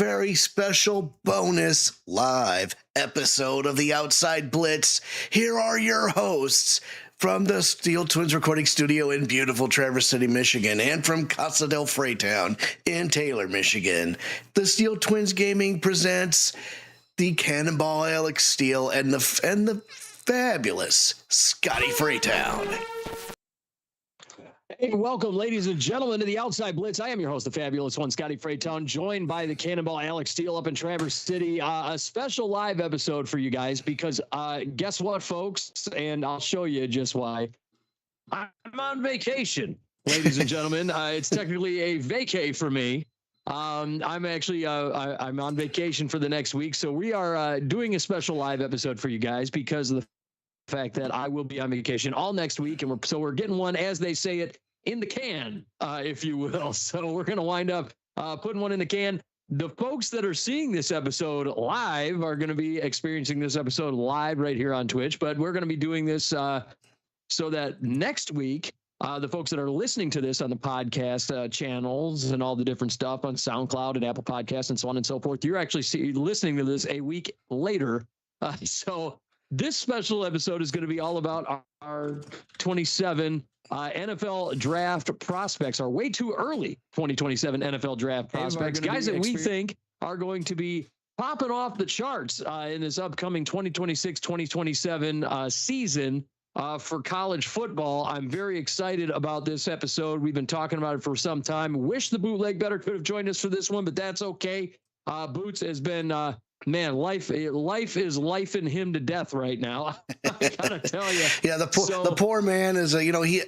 very special bonus live episode of the Outside Blitz. Here are your hosts from the Steele Twins recording studio in beautiful Traverse City, Michigan, and from Casa del Fraytown in Taylor, Michigan. The Steele Twins Gaming presents the Cannonball, Alex, Steele, and the fabulous Scotty Fraytown. Hey, welcome, ladies and gentlemen, to the Outside Blitz. I am your host, the fabulous one, Scotty Fraytown, joined by the Cannonball, Alex, Steele up in Traverse City. A special live episode for you guys because guess what, folks? And I'll show you just why. I'm on vacation, ladies and gentlemen. It's technically a vacay for me. I'm actually I'm on vacation for the next week, so we are doing a special live episode for you guys because of the fact that I will be on vacation all next week, and we're getting one, as they say it, in the can, if you will. So we're going to wind up putting one in the can. The folks that are seeing this episode live are going to be experiencing this episode live right here on Twitch, but we're going to be doing this so that next week, the folks that are listening to this on the podcast channels and all the different stuff on SoundCloud and Apple Podcasts and so on and so forth, you're actually listening to this a week later. So this special episode is going to be all about our 27 NFL draft prospects, our way too early 2027 NFL draft prospects, guys that we think are going to be popping off the charts in this upcoming 2026-2027 season for college football. I'm very excited about this episode. We've been talking about it for some time. Wish the bootleg better could have joined us for this one, but that's okay. Boots has been man, life is lifing him to death right now. I gotta tell you. Yeah, the poor man is he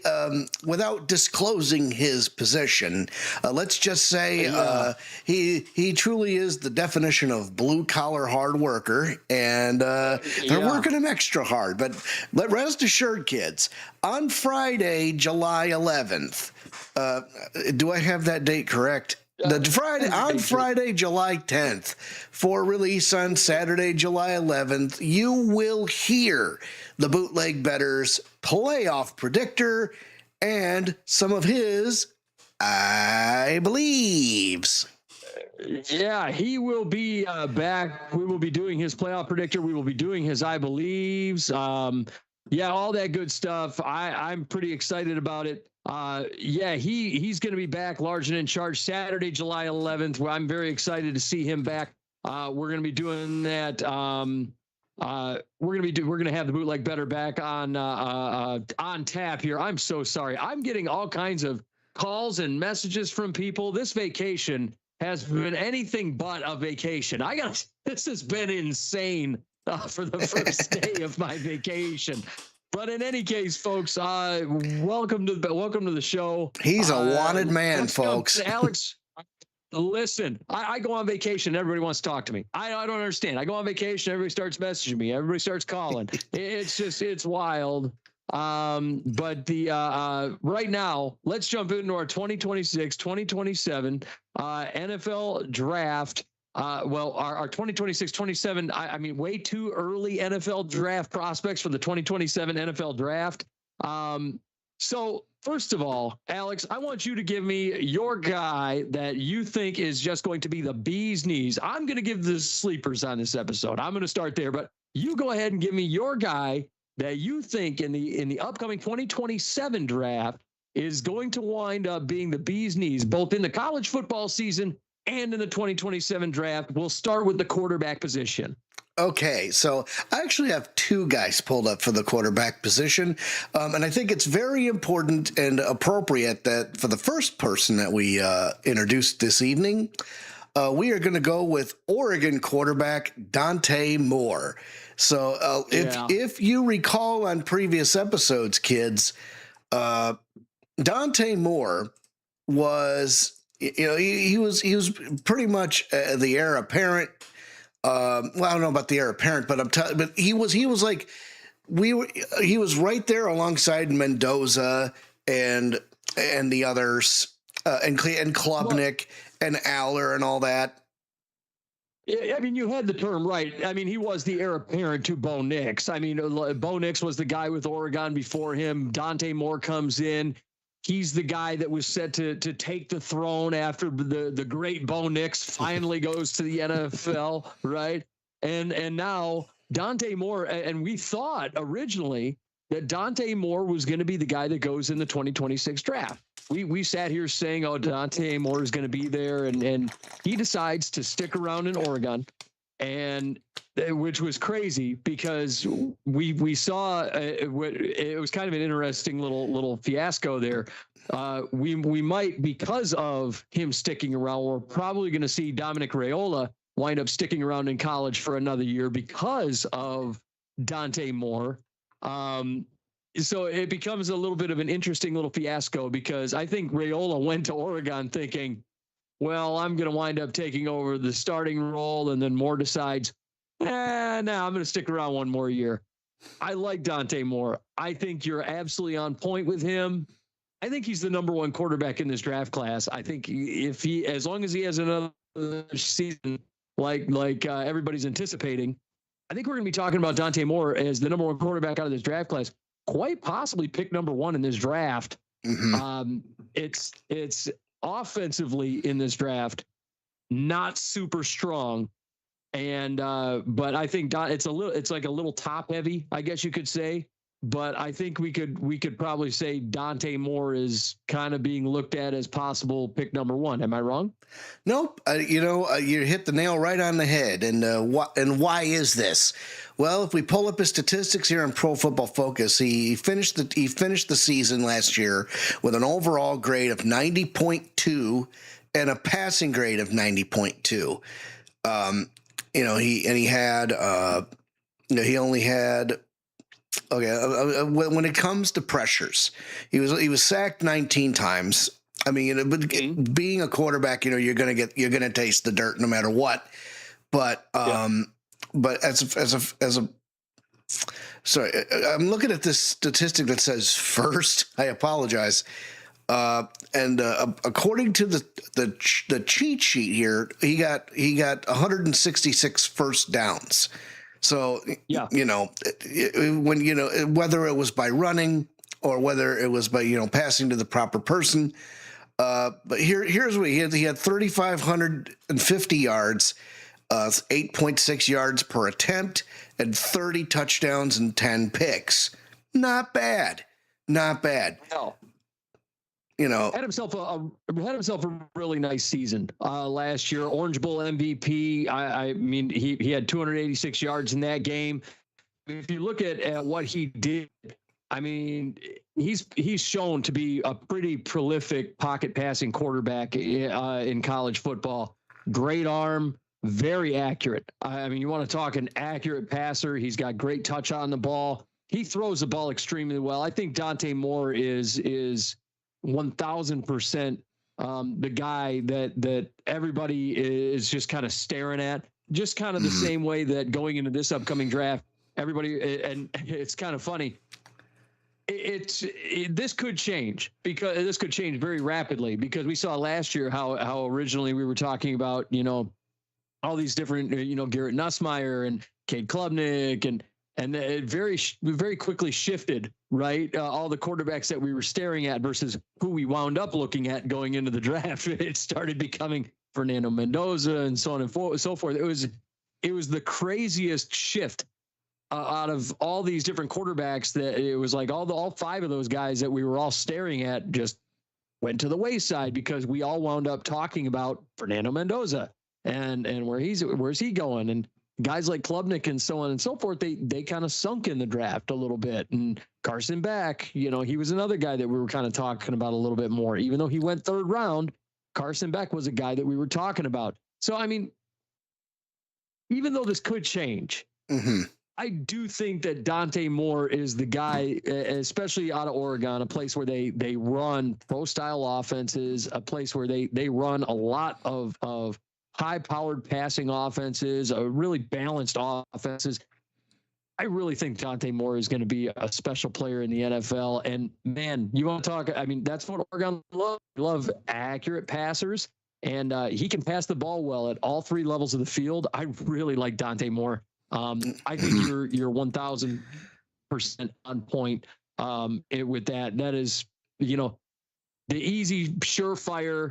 without disclosing his position, let's just say he truly is the definition of blue collar hard worker, and they're working him extra hard. But rest assured, kids, on Friday, July 11th, do I have that date correct? Friday, July 10th, for release on Saturday, July 11th, you will hear the Bootleg Better's playoff predictor and some of his I believes. Yeah, he will be back. We will be doing his playoff predictor. We will be doing his I believes. Yeah, all that good stuff. I'm pretty excited about it. He's going to be back large and in charge Saturday, July 11th. Where I'm very excited to see him back. We're going to be doing that. We're going to have the Bootleg Better back on tap here. I'm so sorry. I'm getting all kinds of calls and messages from people. This vacation has been anything but a vacation. This has been insane for the first day of my vacation. But in any case, folks, welcome to the show. He's a wanted man, folks. Alex, listen, I go on vacation. Everybody wants to talk to me. I don't understand. I go on vacation. Everybody starts messaging me. Everybody starts calling. It's wild. But right now, let's jump into our 2026-2027 NFL draft. Our 2026-27, I mean, way too early NFL draft prospects for the 2027 NFL draft. So first of all, Alex, I want you to give me your guy that you think is just going to be the bee's knees. I'm going to give the sleepers on this episode. I'm going to start there, but you go ahead and give me your guy that you think in the upcoming 2027 draft is going to wind up being the bee's knees, both in the college football season and in the 2027 draft. We'll start with the quarterback position. Okay, so I actually have two guys pulled up for the quarterback position, and I think it's very important and appropriate that for the first person that we introduced this evening, we are going to go with Oregon quarterback Dante Moore. So if you recall on previous episodes, kids, Dante Moore was... he was pretty much the heir apparent. I don't know about the heir apparent, but he was like he was right there alongside Mendoza and the others and Klubnik and Aller and all that. I mean, you had the term right. I mean, he was the heir apparent to Bo Nix. I mean, Bo Nix was the guy with Oregon before him. Dante Moore comes in. he's the guy that was set to take the throne after the great Bo Nix finally goes to the NFL, right? And now Dante Moore, and we thought originally that Dante Moore was going to be the guy that goes in the 2026 draft. We sat here saying, oh, Dante Moore is going to be there, and he decides to stick around in Oregon, and which was crazy because we saw it was kind of an interesting little fiasco there. We might, because of him sticking around, we're probably going to see Dominic Raiola wind up sticking around in college for another year because of Dante Moore. So it becomes a little bit of an interesting little fiasco because I think Raiola went to Oregon thinking, well, I'm going to wind up taking over the starting role, and then Moore decides, no, I'm going to stick around one more year. I like Dante Moore. I think you're absolutely on point with him. I think he's the number one quarterback in this draft class. I think as long as he has another season like everybody's anticipating, I think we're going to be talking about Dante Moore as the number one quarterback out of this draft class, quite possibly pick number one in this draft. Mm-hmm. It's offensively in this draft, not super strong. And, but I think it's like a little top heavy, I guess you could say. But I think we could probably say Dante Moore is kind of being looked at as possible pick number one. Am I wrong? Nope. You hit the nail right on the head. And why is this? Well, if we pull up his statistics here on Pro Football Focus, he finished the season last year with an overall grade of 90.2 and a passing grade of 90.2. He only had. Okay, when it comes to pressures, he was sacked 19 times. I mean, but being a quarterback, you're gonna taste the dirt no matter what. But sorry, I'm looking at this statistic that says first. I apologize. According to the cheat sheet here, he got 166 first downs. So, yeah, whether it was by running or whether it was by, passing to the proper person. But here's what he had. He had 3,550 yards, 8.6 yards per attempt, and 30 touchdowns and 10 picks. Not bad. Not bad. No. Had himself a really nice season last year. Orange Bowl MVP. I mean, he had 286 yards in that game. If you look at what he did, I mean, he's shown to be a pretty prolific pocket passing quarterback in college football. Great arm, very accurate. I mean, you want to talk an accurate passer. He's got great touch on the ball. He throws the ball extremely well. I think Dante Moore is 1,000% the guy that everybody is just kind of staring at, just kind of the same way that going into this upcoming draft, everybody, and it's kind of funny. This could change very rapidly because we saw last year how originally we were talking about, all these different, Garrett Nussmeier and Cade Klubnik and it very quickly shifted, right? All the quarterbacks that we were staring at versus who we wound up looking at going into the draft. It started becoming Fernando Mendoza and so on and so forth. It was the craziest shift out of all these different quarterbacks that it was like all five of those guys that we were all staring at just went to the wayside because we all wound up talking about Fernando Mendoza and where's he going, and guys like Klubnik and so on and so forth, they kind of sunk in the draft a little bit. And Carson Beck, he was another guy that we were kind of talking about a little bit more. Even though he went third round, Carson Beck was a guy that we were talking about. So, I mean, even though this could change, I do think that Dante Moore is the guy, especially out of Oregon, a place where they run pro-style offenses, a place where they run a lot of high-powered passing offenses, really balanced offenses. I really think Dante Moore is going to be a special player in the NFL. And, man, you want to talk – I mean, that's what Oregon love accurate passers. And he can pass the ball well at all three levels of the field. I really like Dante Moore. I think you're 1,000% on point with that. That is, the easy, surefire,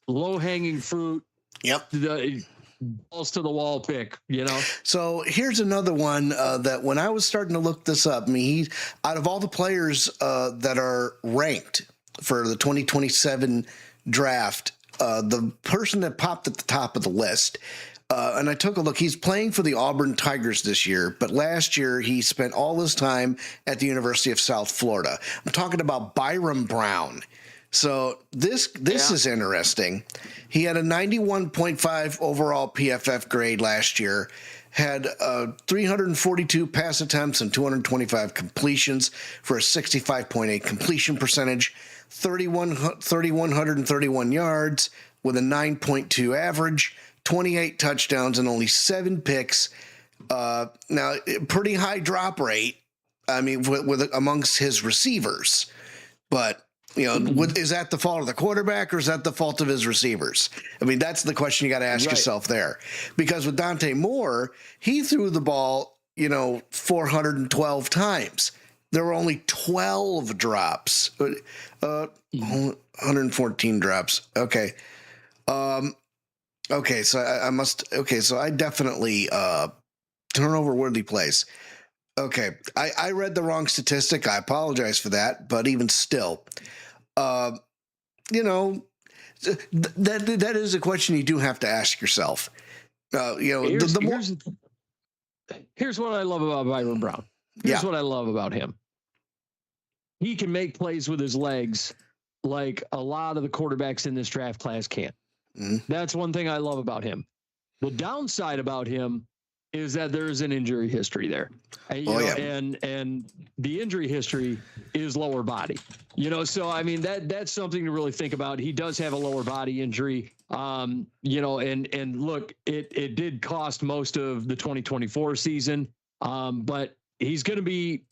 low-hanging fruit. Yep. The balls to the wall pick, you know? So here's another one that when I was starting to look this up, I mean, he, out of all the players that are ranked for the 2027 draft, the person that popped at the top of the list, and I took a look, he's playing for the Auburn Tigers this year, but last year he spent all his time at the University of South Florida. I'm talking about Byron Brown. So this is interesting. He had a 91.5 overall PFF grade last year, had 342 pass attempts and 225 completions for a 65.8 completion percentage, 3,131 yards with a 9.2 average, 28 touchdowns and only 7 picks. Now, pretty high drop rate, I mean, with amongst his receivers. But, you know, is that the fault of the quarterback or is that the fault of his receivers? I mean, that's the question you got to ask yourself there. Because with Dante Moore, he threw the ball, 412 times. There were only 12 drops, 114 drops. Okay. Okay. So so I definitely, turnover worthy plays. Okay. I read the wrong statistic. I apologize for that, but even still, that is a question you do have to ask yourself. Here's what I love about Byron Brown. Here's what I love about him. He can make plays with his legs like a lot of the quarterbacks in this draft class can't. That's one thing I love about him. The downside about him is that there is an injury history there. And the injury history is lower body. So I mean that's something to really think about. He does have a lower body injury. And look, it did cost most of the 2024 season. But he's going to be,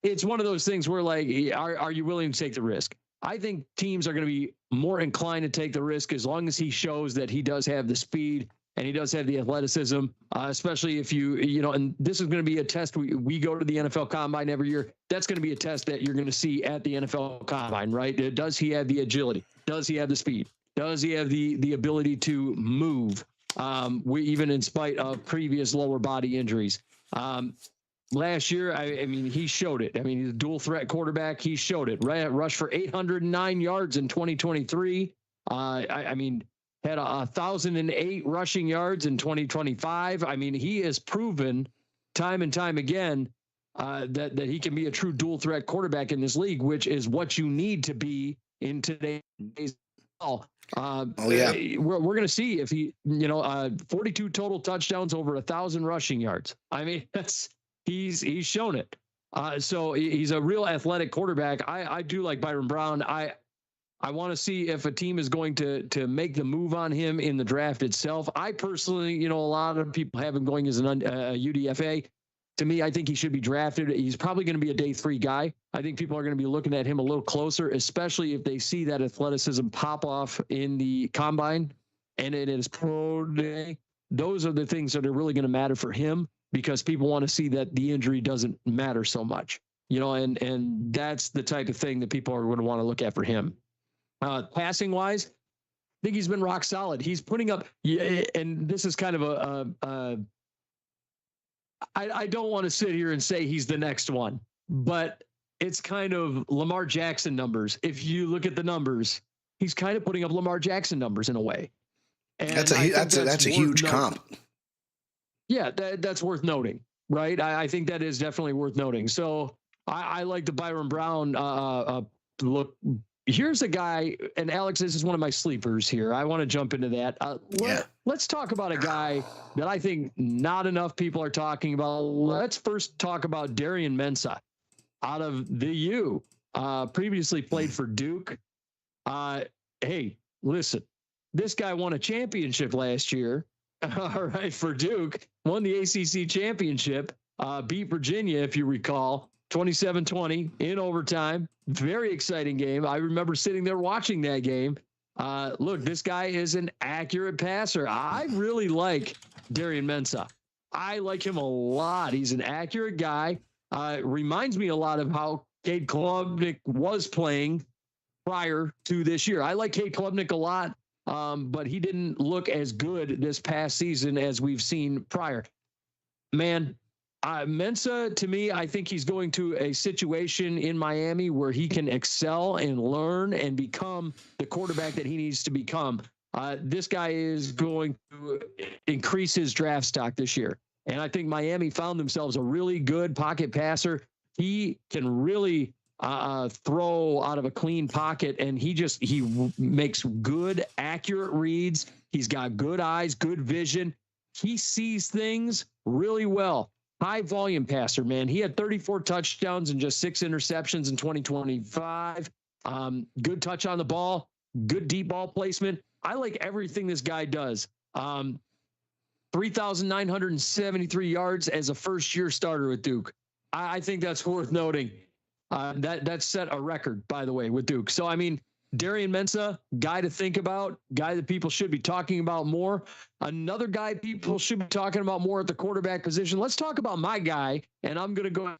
it's one of those things where like, are you willing to take the risk? I think teams are going to be more inclined to take the risk as long as he shows that he does have the speed and he does have the athleticism, especially if and this is going to be a test. We go to the NFL Combine every year. That's going to be a test that you're going to see at the NFL Combine, right? Does he have the agility? Does he have the speed? Does he have the ability to move, even in spite of previous lower body injuries? Last year, I mean, he showed it. I mean, he's a dual threat quarterback. He showed it. Right, rushed for 809 yards in 2023. I mean, had 1,008 rushing yards in 2025. I mean, he has proven time and time again that he can be a true dual threat quarterback in this league, which is what you need to be in today's ball. We're going to see if he, 42 total touchdowns, over 1,000 rushing yards. I mean, he's shown it. So he's a real athletic quarterback. I do like Byron Brown. I want to see if a team is going to make the move on him in the draft itself. I personally, a lot of people have him going as a UDFA. To me, I think he should be drafted. He's probably going to be a day 3 guy. I think people are going to be looking at him a little closer, especially if they see that athleticism pop off in the combine and in his pro day. Those are the things that are really going to matter for him, because people want to see that the injury doesn't matter so much, and that's the type of thing that people are going to want to look at for him. Passing wise, I think he's been rock solid. He's putting up, and this is kind of I don't want to sit here and say he's the next one, but it's kind of Lamar Jackson numbers. If you look at the numbers, he's kind of putting up Lamar Jackson numbers in a way. And that's a huge comp. Yeah, that's worth noting, right? I think that is definitely worth noting. So I like the Byron Brown look. Here's a guy, and Alex, this is one of my sleepers here. I want to jump into that. Let's talk about a guy that I think not enough people are talking about. Let's first talk about Darian Mensah out of the U. Previously played for Duke. Hey, listen, this guy won a championship last year. All right, for Duke, won the ACC championship, beat Virginia, if you recall, 27-20 in overtime. Very exciting game. I remember sitting there watching that game. Look, this guy is an accurate passer. I really like Darian Mensah. I like him a lot. He's an accurate guy. Reminds me a lot of how Cade Klubnik was playing prior to this year. I like Kate Klubnik a lot, but he didn't look as good this past season as we've seen prior. Man, Mensa, to me, I think he's going to a situation in Miami where he can excel and learn and become the quarterback that he needs to become. This guy is going to increase his draft stock this year. And I think Miami found themselves a really good pocket passer. He can really throw out of a clean pocket, and he makes good, accurate reads. He's got good eyes, good vision. He sees things really well. High volume passer, man. He had 34 touchdowns and just 6 interceptions in 2025. Good touch on the ball, good deep ball placement. I like everything this guy does. 3,973 yards as a first-year starter with Duke. I think that's worth noting. That set a record, by the way, with Duke. So, I mean, Darian Mensah, guy to think about, guy that people should be talking about more. Another guy people should be talking about more at the quarterback position. Let's talk about my guy, and I'm going to go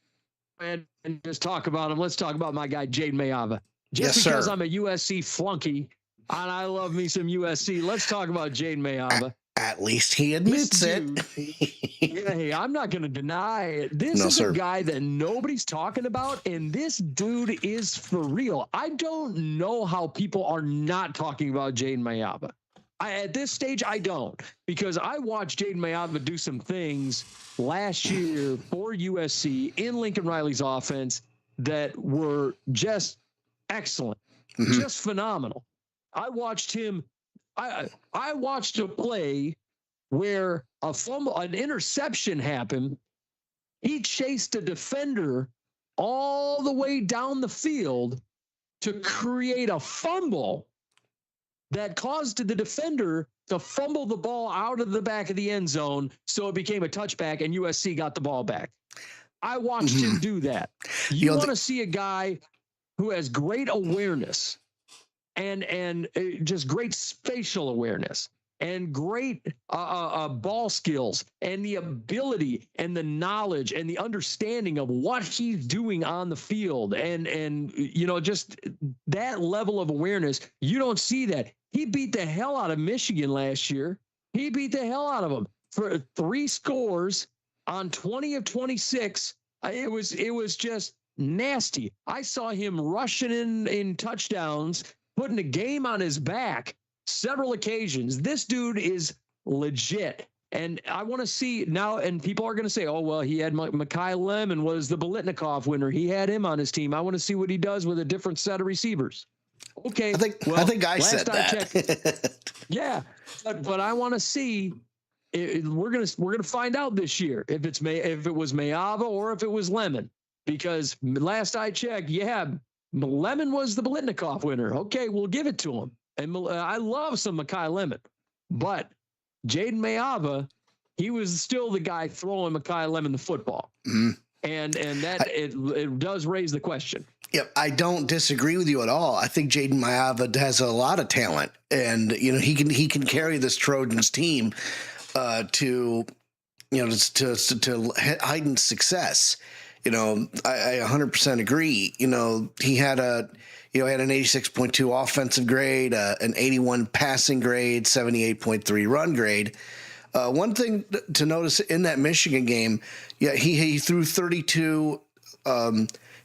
ahead and just talk about him. Let's talk about my guy, Jaden Mayava. Just because I'm a USC flunky, and I love me some USC, let's talk about Jaden Mayava. At least he admits it. Hey, I'm not going to deny it. This is a guy that nobody's talking about, and this dude is for real. I don't know how people are not talking about Jaden Mayava. At this stage, I don't, because I watched Jaden Mayava do some things last year for USC in Lincoln Riley's offense that were just excellent, just phenomenal. I watched him. I watched a play where a fumble, an interception happened. He chased a defender all the way down the field to create a fumble that caused the defender to fumble the ball out of the back of the end zone. So it became a touchback and USC got the ball back. I watched him do that. You want to see a guy who has great awareness and just great spatial awareness and great ball skills and the ability and the knowledge and the understanding of what he's doing on the field and you know, just that level of awareness. You don't see that. He beat the hell out of Michigan last year. He beat the hell out of them for 3 scores on 20 of 26. It was just nasty. I saw him rushing in touchdowns, putting a game on his back several occasions. This dude is legit. And I want to see now, and people are going to say, oh, well, he had Mekhi Lemon was the Biletnikoff winner. He had him on his team. I want to see what he does with a different set of receivers. Okay. I think I said that. Yeah. But I want to see, we're going to find out this year if it was Mayava or if it was Lemon, because last I checked, Lemon was the Biletnikoff winner. Okay, we'll give it to him. And I love some Mekhi Lemon. But Jaden Mayava, he was still the guy throwing Mekhi Lemon the football. Mm-hmm. And that it does raise the question. Yep, I don't disagree with you at all. I think Jaden Mayava has a lot of talent, and you know he can carry this Trojans team to heightened success. You know, I 100% agree. You know, he had an 86.2 offensive grade, an 81 passing grade, 78.3 run grade. One thing to notice in that Michigan game, he threw 32.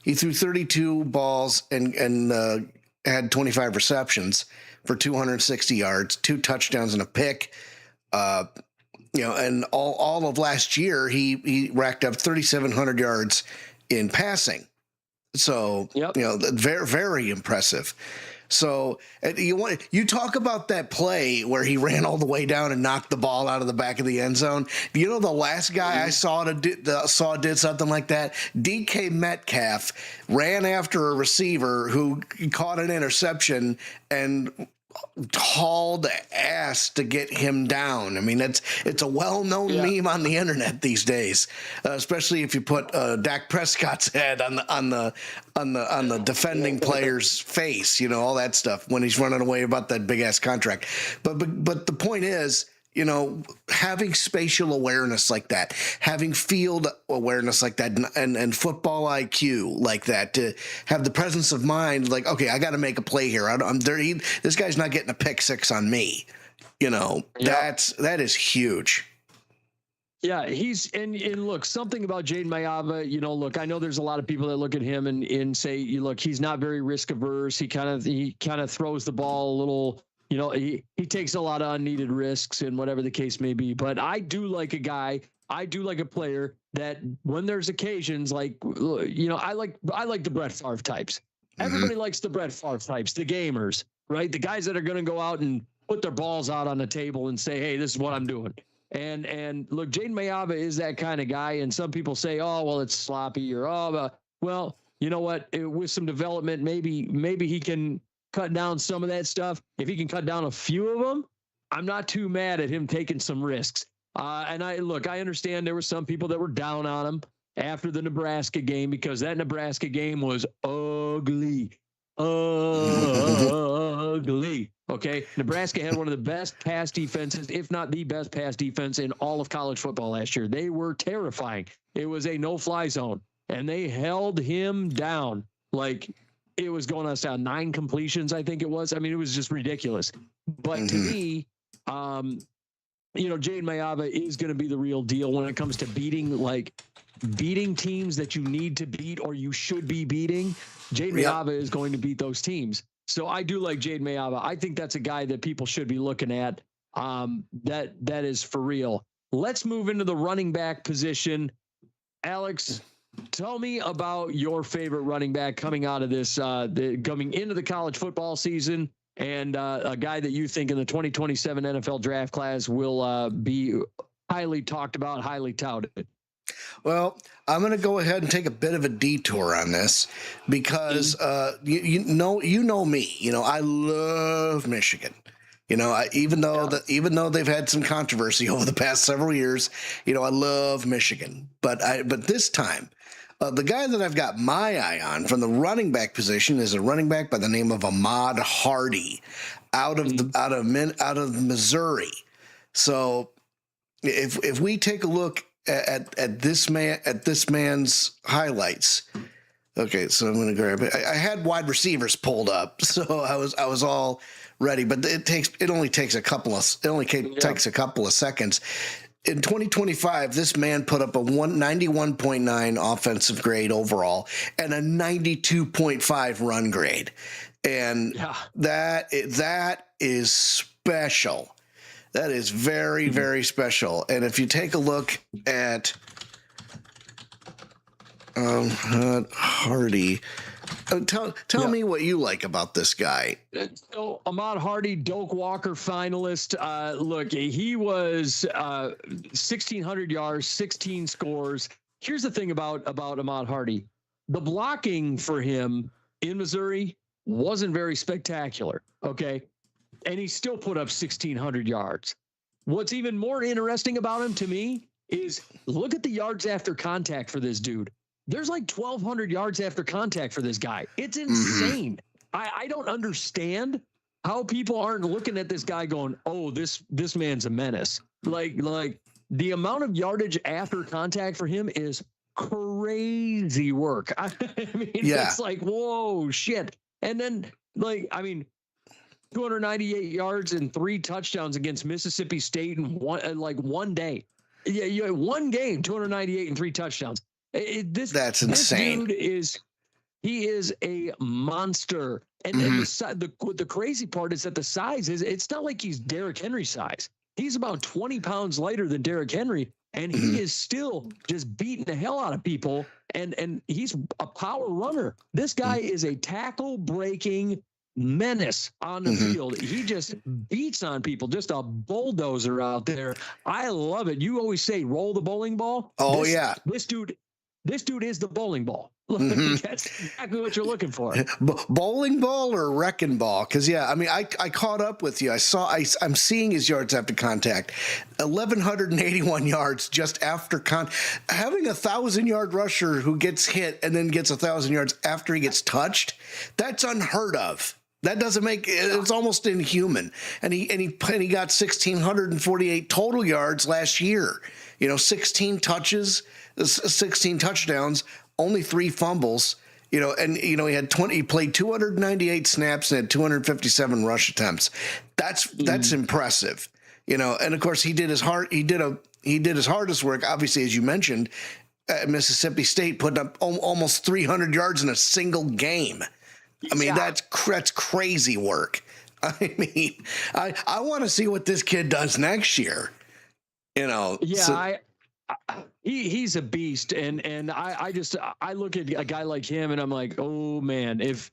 He threw 32 balls and had 25 receptions for 260 yards, 2 touchdowns and a pick. And all of last year he racked up 3,700 yards in passing. So very, very impressive. So you talk about that play where he ran all the way down and knocked the ball out of the back of the end zone. You know, the last guy I saw did something like that. DK Metcalf ran after a receiver who caught an interception and hauled ass to get him down. I mean, it's a well-known meme on the internet these days, especially if you put Dak Prescott's head on the defending player's face, you know, all that stuff when he's running away about that big ass contract. But the point is, having spatial awareness like that, having field awareness like that, and football IQ like that, to have the presence of mind, like, okay, I got to make a play here. I'm there. This guy's not getting a pick six on me. That is huge. Yeah, and look, something about Jaden Mayava, look, I know there's a lot of people that look at him and say, look, he's not very risk averse. He kind of throws the ball a little, he takes a lot of unneeded risks and whatever the case may be. But I do like a player that when there's occasions, like, I like the Brett Favre types. Everybody likes the Brett Favre types, the gamers, right? The guys that are going to go out and put their balls out on the table and say, hey, this is what I'm doing. And look, Jaden Mayava is that kind of guy. And some people say, oh, well, it's sloppy, or, well, you know what? With some development, maybe he can cut down some of that stuff. If he can cut down a few of them, I'm not too mad at him taking some risks. And I understand there were some people that were down on him after the Nebraska game, because that Nebraska game was ugly. Okay. Nebraska had one of the best pass defenses, if not the best pass defense in all of college football last year. They were terrifying. It was a no-fly zone, and they held him down like it was going on 9 completions, I think it was. I mean, it was just ridiculous. But to me, Jaden Mayava is going to be the real deal when it comes to beating teams that you need to beat or you should be beating. Jaden Mayava is going to beat those teams. So I do like Jaden Mayava. I think that's a guy that people should be looking at. That is for real. Let's move into the running back position. Alex, tell me about your favorite running back coming out of this, coming into the college football season, and a guy that you think in the 2027 NFL draft class will be highly talked about, highly touted. Well, I'm going to go ahead and take a bit of a detour on this because you know me. I love Michigan. Even though they've had some controversy over the past several years, I love Michigan. But this time, the guy that I've got my eye on from the running back position is a running back by the name of Ahmad Hardy, out of Missouri. So if we take a look at this man's highlights. Okay, so I'm going to grab it. I had wide receivers pulled up, so I was all ready. But it only takes a couple of seconds. In 2025, this man put up a 91.9 offensive grade overall and a 92.5 run grade, and that is special. That is very, very special. And if you take a look at Hardy, tell me what you like about this guy. So Ahmad Hardy, Doak Walker finalist. Look, he was 1,600 yards, 16 scores. Here's the thing about Ahmad Hardy. The blocking for him in Missouri wasn't very spectacular, okay? And he still put up 1,600 yards. What's even more interesting about him to me is look at the yards after contact for this dude. There's like 1,200 yards after contact for this guy. It's insane. I don't understand how people aren't looking at this guy going, oh, this man's a menace. Like the amount of yardage after contact for him is crazy work. I mean, it's like, whoa, shit. And then 298 yards and 3 touchdowns against Mississippi State in one day. Yeah, you had one game, 298 and 3 touchdowns. That's insane. This dude is a monster. And the crazy part is that the size it's not like he's Derrick Henry size. He's about 20 pounds lighter than Derrick Henry, and he is still just beating the hell out of people. And he's a power runner. This guy is a tackle breaking menace on the field. He just beats on people, just a bulldozer out there. I love it. You always say roll the bowling ball. This dude is the bowling ball. That's exactly what you're looking for. Bowling ball or wrecking ball? Because I caught up with you. I'm seeing his yards after contact, 1,181 yards just after having 1,000-yard rusher who gets hit and then gets 1,000 yards after he gets touched. That's unheard of. That doesn't make it's almost inhuman. And he got 1,648 total yards last year. 16 touches, 16 touchdowns, only 3 fumbles. He played 298 snaps and had 257 rush attempts. That's impressive. And of course he did his hardest work, obviously, as you mentioned, at Mississippi State, putting up almost 300 yards in a single game. I mean, that's crazy work. I mean, I want to see what this kid does next year. He's a beast, and I look at a guy like him, and I'm like, oh man, if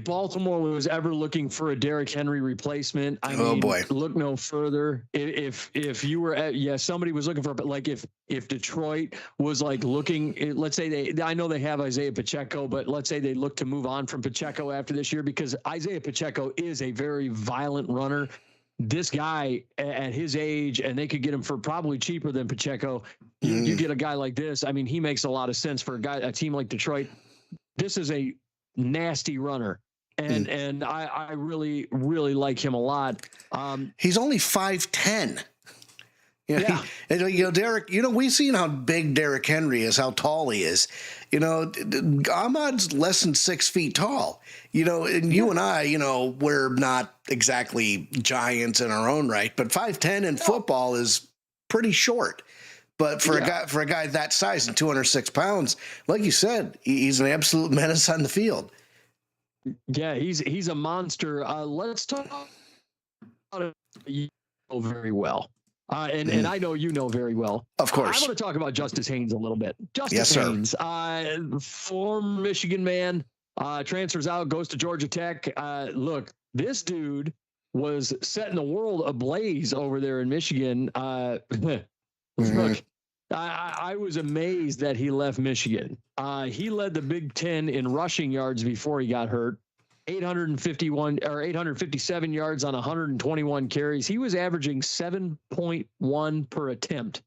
Baltimore was ever looking for a Derrick Henry replacement, look no further. If you were somebody was looking for, but like if Detroit was like looking, let's say I know they have Isaiah Pacheco, but let's say they look to move on from Pacheco after this year, because Isaiah Pacheco is a very violent runner. This guy at his age, and they could get him for probably cheaper than Pacheco. You get a guy like this. I mean, he makes a lot of sense for a team like Detroit. This is a nasty runner, and I really, really like him a lot. He's only 5'10". Derek, we've seen how big Derrick Henry is, how tall he is. Ahmad's less than 6 feet tall. And you and I, we're not exactly giants in our own right, but 5'10" in football is pretty short. But for a guy that size and 206 pounds, like you said, he's an absolute menace on the field. Yeah, he's a monster. Let's talk about it very well. And I know you know very well. Of course. I want to talk about Justice Haynes a little bit. Justice Haynes, former Michigan man, transfers out, goes to Georgia Tech. Look, this dude was setting the world ablaze over there in Michigan. Look, I was amazed that he left Michigan. He led the Big Ten in rushing yards before he got hurt. 857 yards on 121 carries. He was averaging 7.1 per attempt,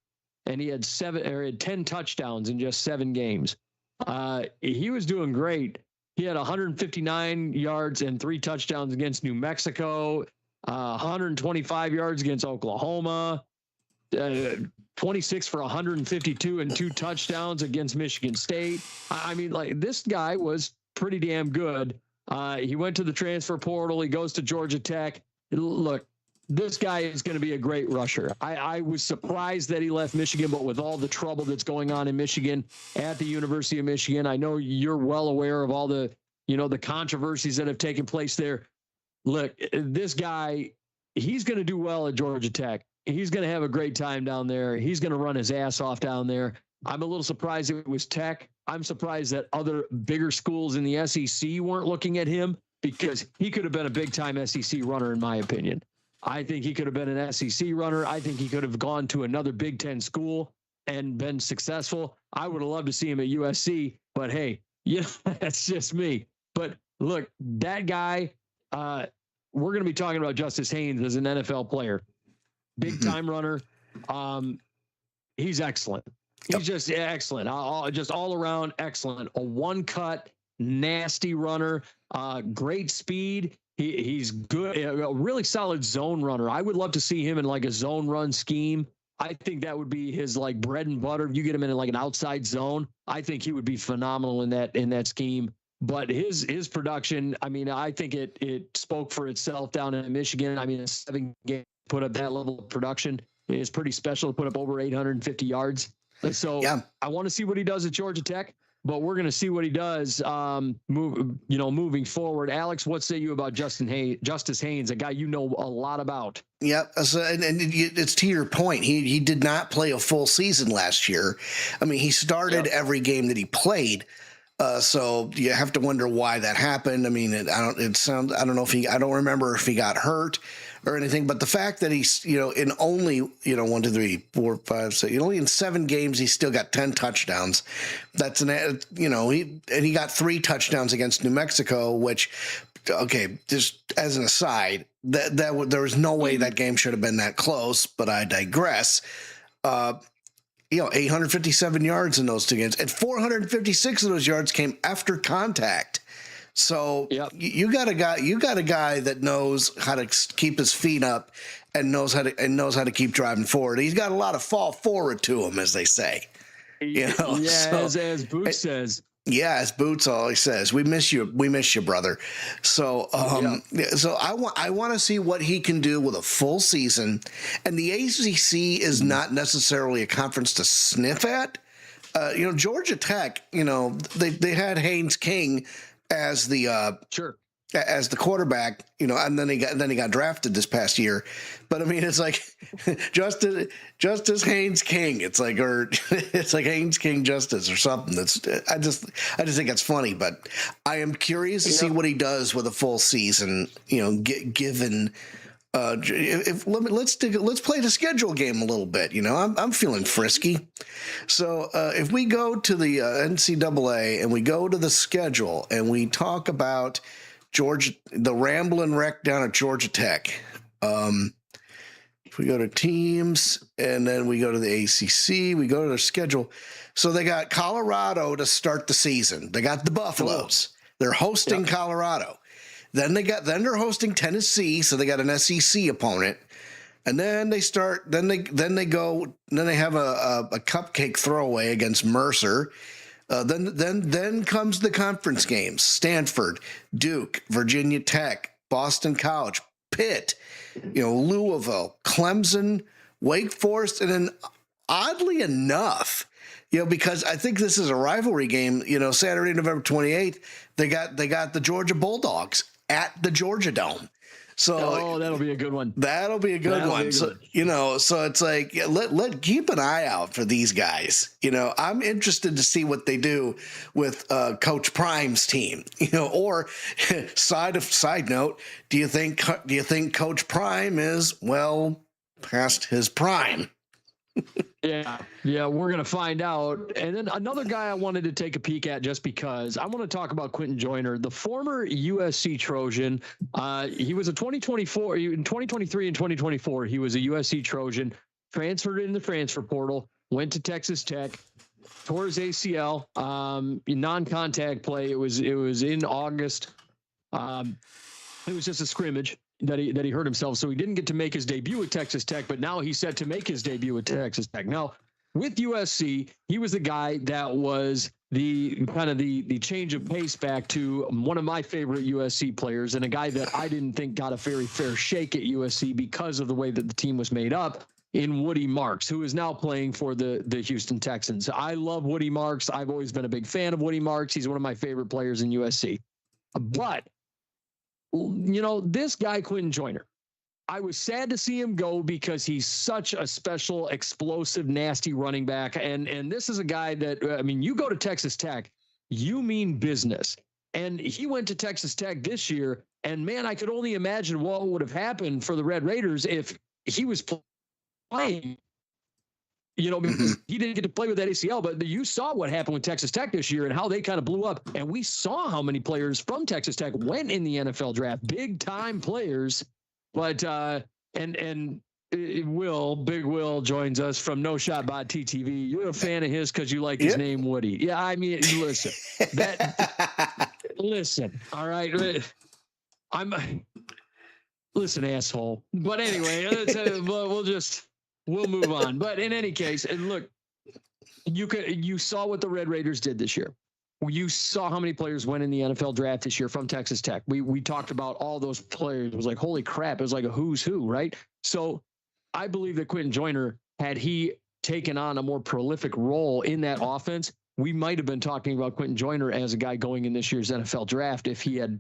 and he had 10 touchdowns in just 7 games. He was doing great. He had 159 yards and 3 touchdowns against New Mexico, 125 yards against Oklahoma, 26 for 152 and 2 touchdowns against Michigan State. I mean, like, this guy was pretty damn good. He went to the transfer portal. He goes to Georgia Tech. Look, this guy is going to be a great rusher. I was surprised that he left Michigan, but with all the trouble that's going on in Michigan at the University of Michigan, I know you're well aware of all the controversies that have taken place there. Look, this guy, he's going to do well at Georgia Tech. He's going to have a great time down there. He's going to run his ass off down there. I'm a little surprised it was Tech. I'm surprised that other bigger schools in the SEC weren't looking at him, because he could have been a big-time SEC runner, in my opinion. I think he could have been an SEC runner. I think he could have gone to another Big Ten school and been successful. I would have loved to see him at USC, but hey, that's just me. But look, that guy, we're going to be talking about Justice Haynes as an NFL player. Big-time runner. He's excellent. He's just excellent. Just all around excellent. A one-cut, nasty runner. Great speed. He's good. A really solid zone runner. I would love to see him in like a zone run scheme. I think that would be his like bread and butter. If you get him in like an outside zone, I think he would be phenomenal in that scheme. But his production, I mean, I think it spoke for itself down in Michigan. I mean, a 7 game put up that level of production. It's pretty special to put up over 850 yards. So I want to see what he does at Georgia Tech, but we're going to see what he does moving forward. Alex, what say you about Justice Haynes, a guy you know a lot about? Yeah, so, and it's to your point. He did not play a full season last year. I mean, he started every game that he played. So you have to wonder why that happened. I mean, I don't remember if he got hurt or anything, but the fact that he's, in only, 1, 2, 3, 4, 5, 6, only in 7 games, he still got 10 touchdowns. That's he got 3 touchdowns against New Mexico, which, okay, just as an aside, there was no way that game should have been that close, but I digress. 857 yards in those 2 games, and 456 of those yards came after contact. So Yep. you got a guy that knows how to keep his feet up and knows how to keep driving forward. He's got a lot of fall forward to him, as they say. Yeah, So, as Boots says. Yeah, as Boots always says, we miss you, brother. So, so I want to see what he can do with a full season. And the ACC is not necessarily a conference to sniff at. Georgia Tech, they had Haynes King as the as the quarterback, and then he got drafted this past year. But I mean, it's like Justice Haynes King. It's like Haynes King Justice or something. I just think that's funny. But I am curious to see what he does with a full season. Given. Let's play the schedule game a little bit. I'm feeling frisky. So if we go to the NCAA and we go to the schedule and we talk about Georgia, the Ramblin' Wreck down at Georgia Tech. If we go to teams and then we go to the ACC, we go to their schedule. So they got Colorado to start the season. They got the Buffaloes. They're hosting Colorado. Then they're hosting Tennessee, so they got an SEC opponent. And then they have a cupcake throwaway against Mercer. Then comes the conference games: Stanford, Duke, Virginia Tech, Boston College, Pitt, Louisville, Clemson, Wake Forest, and then oddly enough, because I think this is a rivalry game. Saturday, November 28th, they got the Georgia Bulldogs at the Georgia Dome. So that'll be a good one. That'll be a good one. So so it's like let keep an eye out for these guys. I'm interested to see what they do with Coach Prime's team. Or side note, do you think Coach Prime is past his prime? Yeah, we're gonna find out. And then another guy I wanted to take a peek at, just because I want to talk about Quentin Joyner, the former USC Trojan. He was a 2024, in 2023 and 2024. He was a USC Trojan, transferred in the transfer portal, went to Texas Tech, tore his ACL, non-contact play. It was in August. It was just a scrimmage that he hurt himself, so he didn't get to make his debut at Texas Tech, but now he's set to make his debut at Texas Tech. Now, with USC, he was the guy that was the change of pace back to one of my favorite USC players, and a guy that I didn't think got a very fair shake at USC because of the way that the team was made up, in Woody Marks, who is now playing for the Houston Texans. I love Woody Marks. I've always been a big fan of Woody Marks. He's one of my favorite players in USC. But this guy, Quentin Joyner, I was sad to see him go because he's such a special, explosive, nasty running back. And this is a guy that, you go to Texas Tech, you mean business. And he went to Texas Tech this year, and man, I could only imagine what would have happened for the Red Raiders if he was playing, because he didn't get to play with that ACL, but you saw what happened with Texas Tech this year and how they kind of blew up. And we saw how many players from Texas Tech went in the NFL draft, big time players. But, Big Will joins us from No Shot Bot TTV. You're a fan of his because you like his name, Woody. Yeah. I mean, listen, all right. Listen, asshole. But anyway, we'll move on. But in any case, and look, you saw what the Red Raiders did this year. You saw how many players went in the NFL draft this year from Texas Tech. We talked about all those players. It was like, holy crap. It was like a who's who, right? So I believe that Quentin Joyner, had he taken on a more prolific role in that offense, we might have been talking about Quentin Joyner as a guy going in this year's NFL draft if he had,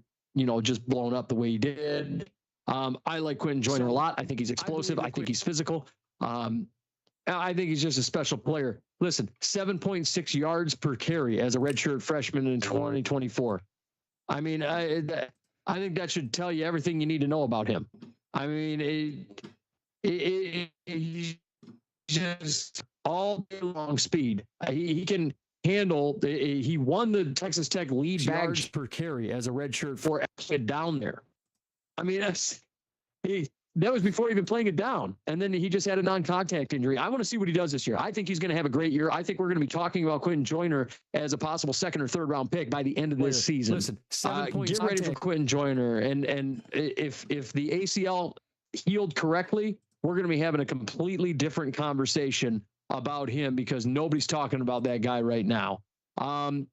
just blown up the way he did. I like Quentin Joyner a lot. I think he's explosive. I think he's physical. I think he's just a special player. Listen, 7.6 yards per carry as a redshirt freshman in 2024. I mean, I think that should tell you everything you need to know about him. I mean, he's just all day long speed. He can handle. He won the Texas Tech lead yards per carry as a redshirt for down there. I mean, That was before even playing it down. And then he just had a non-contact injury. I want to see what he does this year. I think he's going to have a great year. I think we're going to be talking about Quentin Joyner as a possible 2nd or 3rd round pick by the end of this season. Listen, get ready for Quentin Joyner. And if the ACL healed correctly, we're going to be having a completely different conversation about him because nobody's talking about that guy right now.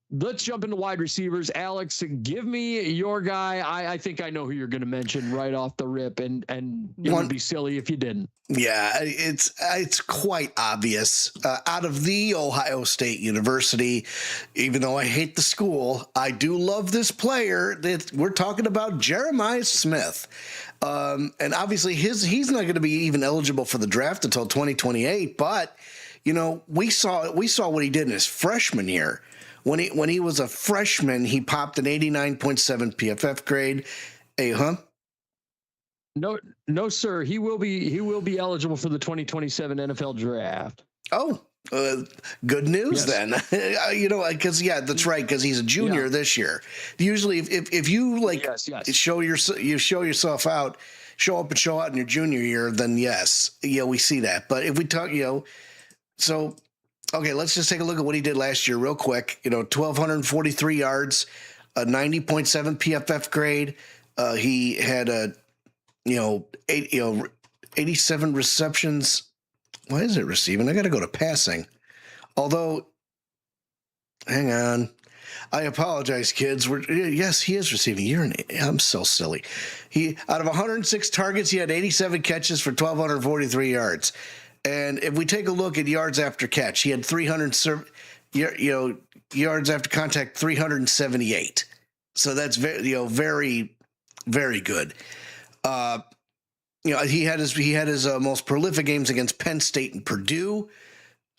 Let's jump into wide receivers. Alex, give me your guy. I think I know who you're going to mention right off the rip, and it would be silly if you didn't. Yeah, it's quite obvious. Out of the Ohio State University, even though I hate the school, I do love this player. We're talking about Jeremiah Smith. And obviously he's not going to be even eligible for the draft until 2028, but you know, we saw what he did in his freshman year. When he was a freshman, he popped an 89.7 PFF grade. No, sir. He will be eligible for the 2027 NFL draft. Oh, good news then. You know, because that's right. Because he's a junior this year. Usually, if you show yourself out, show up and show out in your junior year, then we see that. But if we talk, so. Okay, let's just take a look at what he did last year real quick. 1,243 yards, a 90.7 PFF grade. He had 87 receptions. Why is it receiving? I got to go to passing. Although, hang on. I apologize, kids. Yes, he is receiving. I'm so silly. Out of 106 targets, he had 87 catches for 1,243 yards. And if we take a look at yards after catch, he had 300, yards after contact, 378. So that's very, very good. He had his most prolific games against Penn State and Purdue.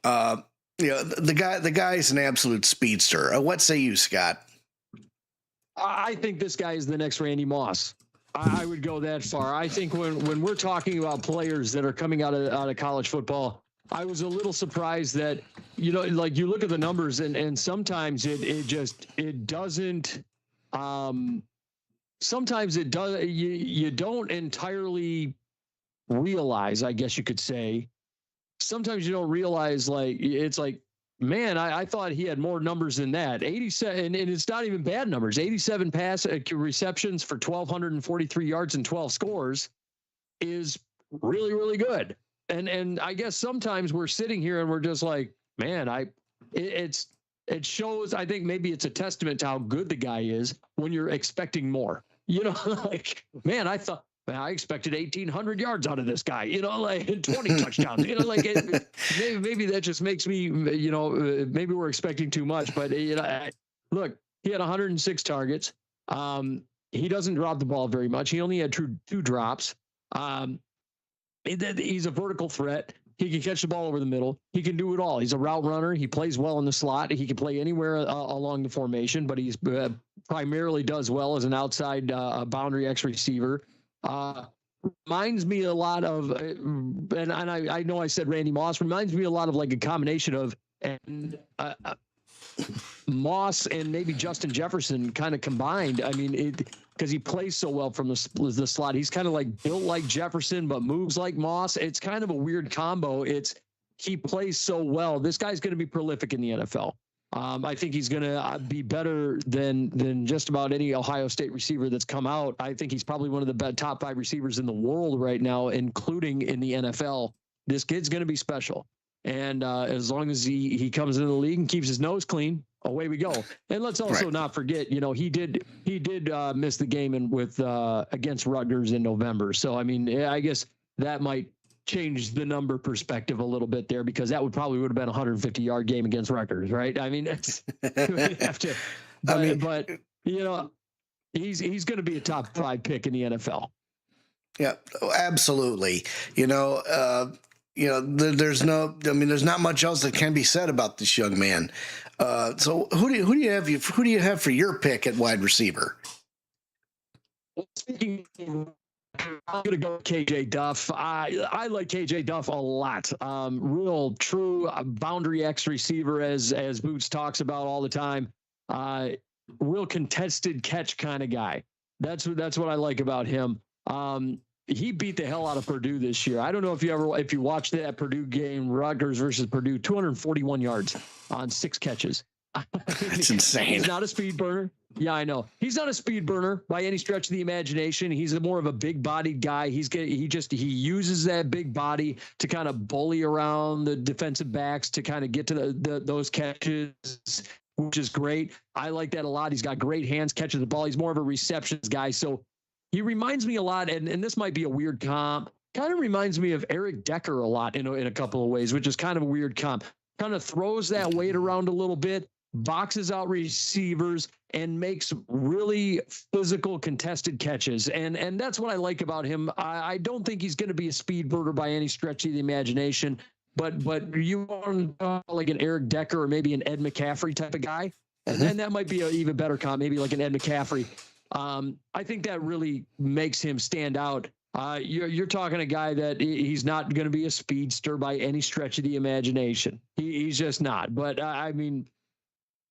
The guy is an absolute speedster. What say you, Scott? I think this guy is the next Randy Moss. I would go that far. I think when we're talking about players that are coming out of college football, I was a little surprised that, you look at the numbers and sometimes it doesn't, sometimes it does, you don't entirely realize, I guess you could say, sometimes you don't realize it's like, man, I thought he had more numbers than that. 87, and it's not even bad numbers. 87 pass receptions for 1,243 yards and 12 scores is really, really good. And I guess sometimes we're sitting here and we're just like, man, it shows. I think maybe it's a testament to how good the guy is when you're expecting more. Man, I expected 1,800 yards out of this guy, 20 touchdowns, maybe that just makes me, maybe we're expecting too much, but look, he had 106 targets. He doesn't drop the ball very much. He only had two drops. He's a vertical threat. He can catch the ball over the middle. He can do it all. He's a route runner. He plays well in the slot. He can play anywhere along the formation, but he's primarily does well as an outside boundary X receiver. Reminds me a lot of, and I know I said Randy Moss, reminds me a lot of like a combination of Moss and maybe Justin Jefferson kind of combined. I mean, because he plays so well from the slot. He's kind of like built like Jefferson, but moves like Moss. It's kind of a weird combo. He plays so well. This guy's going to be prolific in the NFL. I think he's going to be better than just about any Ohio State receiver that's come out. I think he's probably one of the top 5 receivers in the world right now, including in the NFL. This kid's going to be special. And as long as he comes into the league and keeps his nose clean, away we go. And let's also not forget, he did miss the game against Rutgers in November. So, I mean, I guess that might change the number perspective a little bit there, because that would have been a 150-yard game against Rutgers, right? I mean, we'd have to, but he's going to be a top 5 pick in the NFL. Yeah, absolutely. There's not much else that can be said about this young man. So who do you have for your pick at wide receiver? Speaking of, I'm going to go with KJ Duff. I like KJ Duff a lot. Real true boundary X receiver, as Boots talks about all the time. Real contested catch kind of guy. That's what I like about him. he beat the hell out of Purdue this year. I don't know if you watched that Purdue game, Rutgers versus Purdue, 241 yards on 6 catches. That's insane. He's not a speed burner. Yeah, I know. He's not a speed burner by any stretch of the imagination. He's more of a big-bodied guy. He uses that big body to kind of bully around the defensive backs to kind of get to those catches, which is great. I like that a lot. He's got great hands catching the ball. He's more of a receptions guy. So he reminds me a lot, and this might be a weird comp, kind of reminds me of Eric Decker a lot in a couple of ways, which is kind of a weird comp. Kind of throws that weight around a little bit, boxes out receivers, and makes really physical contested catches. And that's what I like about him. I don't think he's going to be a speed burner by any stretch of the imagination, but you want like an Eric Decker or maybe an Ed McCaffrey type of guy. And then that might be an even better comp, maybe like an Ed McCaffrey. I think that really makes him stand out. You're talking a guy that he's not going to be a speedster by any stretch of the imagination. He's just not. But I mean,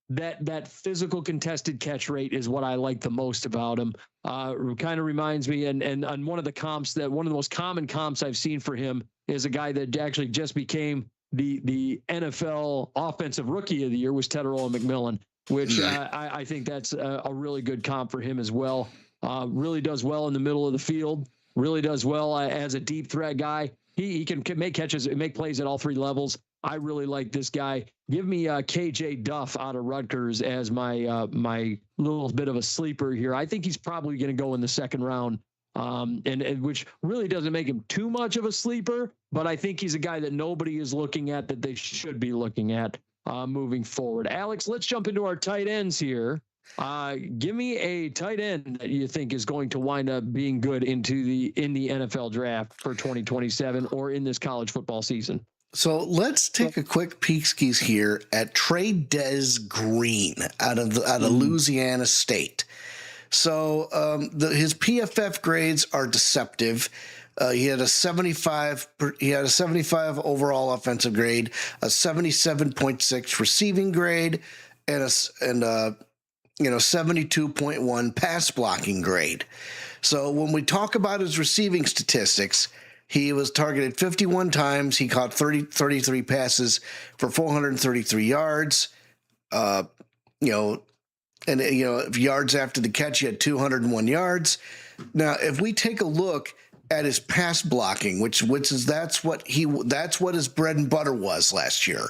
that physical contested catch rate is what I like the most about him. Kind of reminds me, and on one of the most common comps I've seen for him is a guy that actually just became the NFL Offensive Rookie of the Year, was Teteroa McMillan, which I think that's a really good comp for him as well. Really does well in the middle of the field. Really does well as a deep threat guy. He can make catches, make plays at all 3 levels. I really like this guy. Give me KJ Duff out of Rutgers as my my little bit of a sleeper here. I think he's probably going to go in the 2nd round, and which really doesn't make him too much of a sleeper, but I think he's a guy that nobody is looking at that they should be looking at moving forward. Alex, let's jump into our tight ends here. Give me a tight end that you think is going to wind up being good in the NFL draft for 2027 or in this college football season. So let's take a quick peek skis here at Trey Green out of Louisiana State. So his PFF grades are deceptive. He had a 75 overall offensive grade, a 77.6 receiving grade, and a 72.1 pass blocking grade. So when we talk about his receiving statistics, he was targeted 51 times. He caught 33 passes for 433 yards. Yards after the catch, he had 201 yards. Now, if we take a look at his pass blocking, that's what his bread and butter was last year.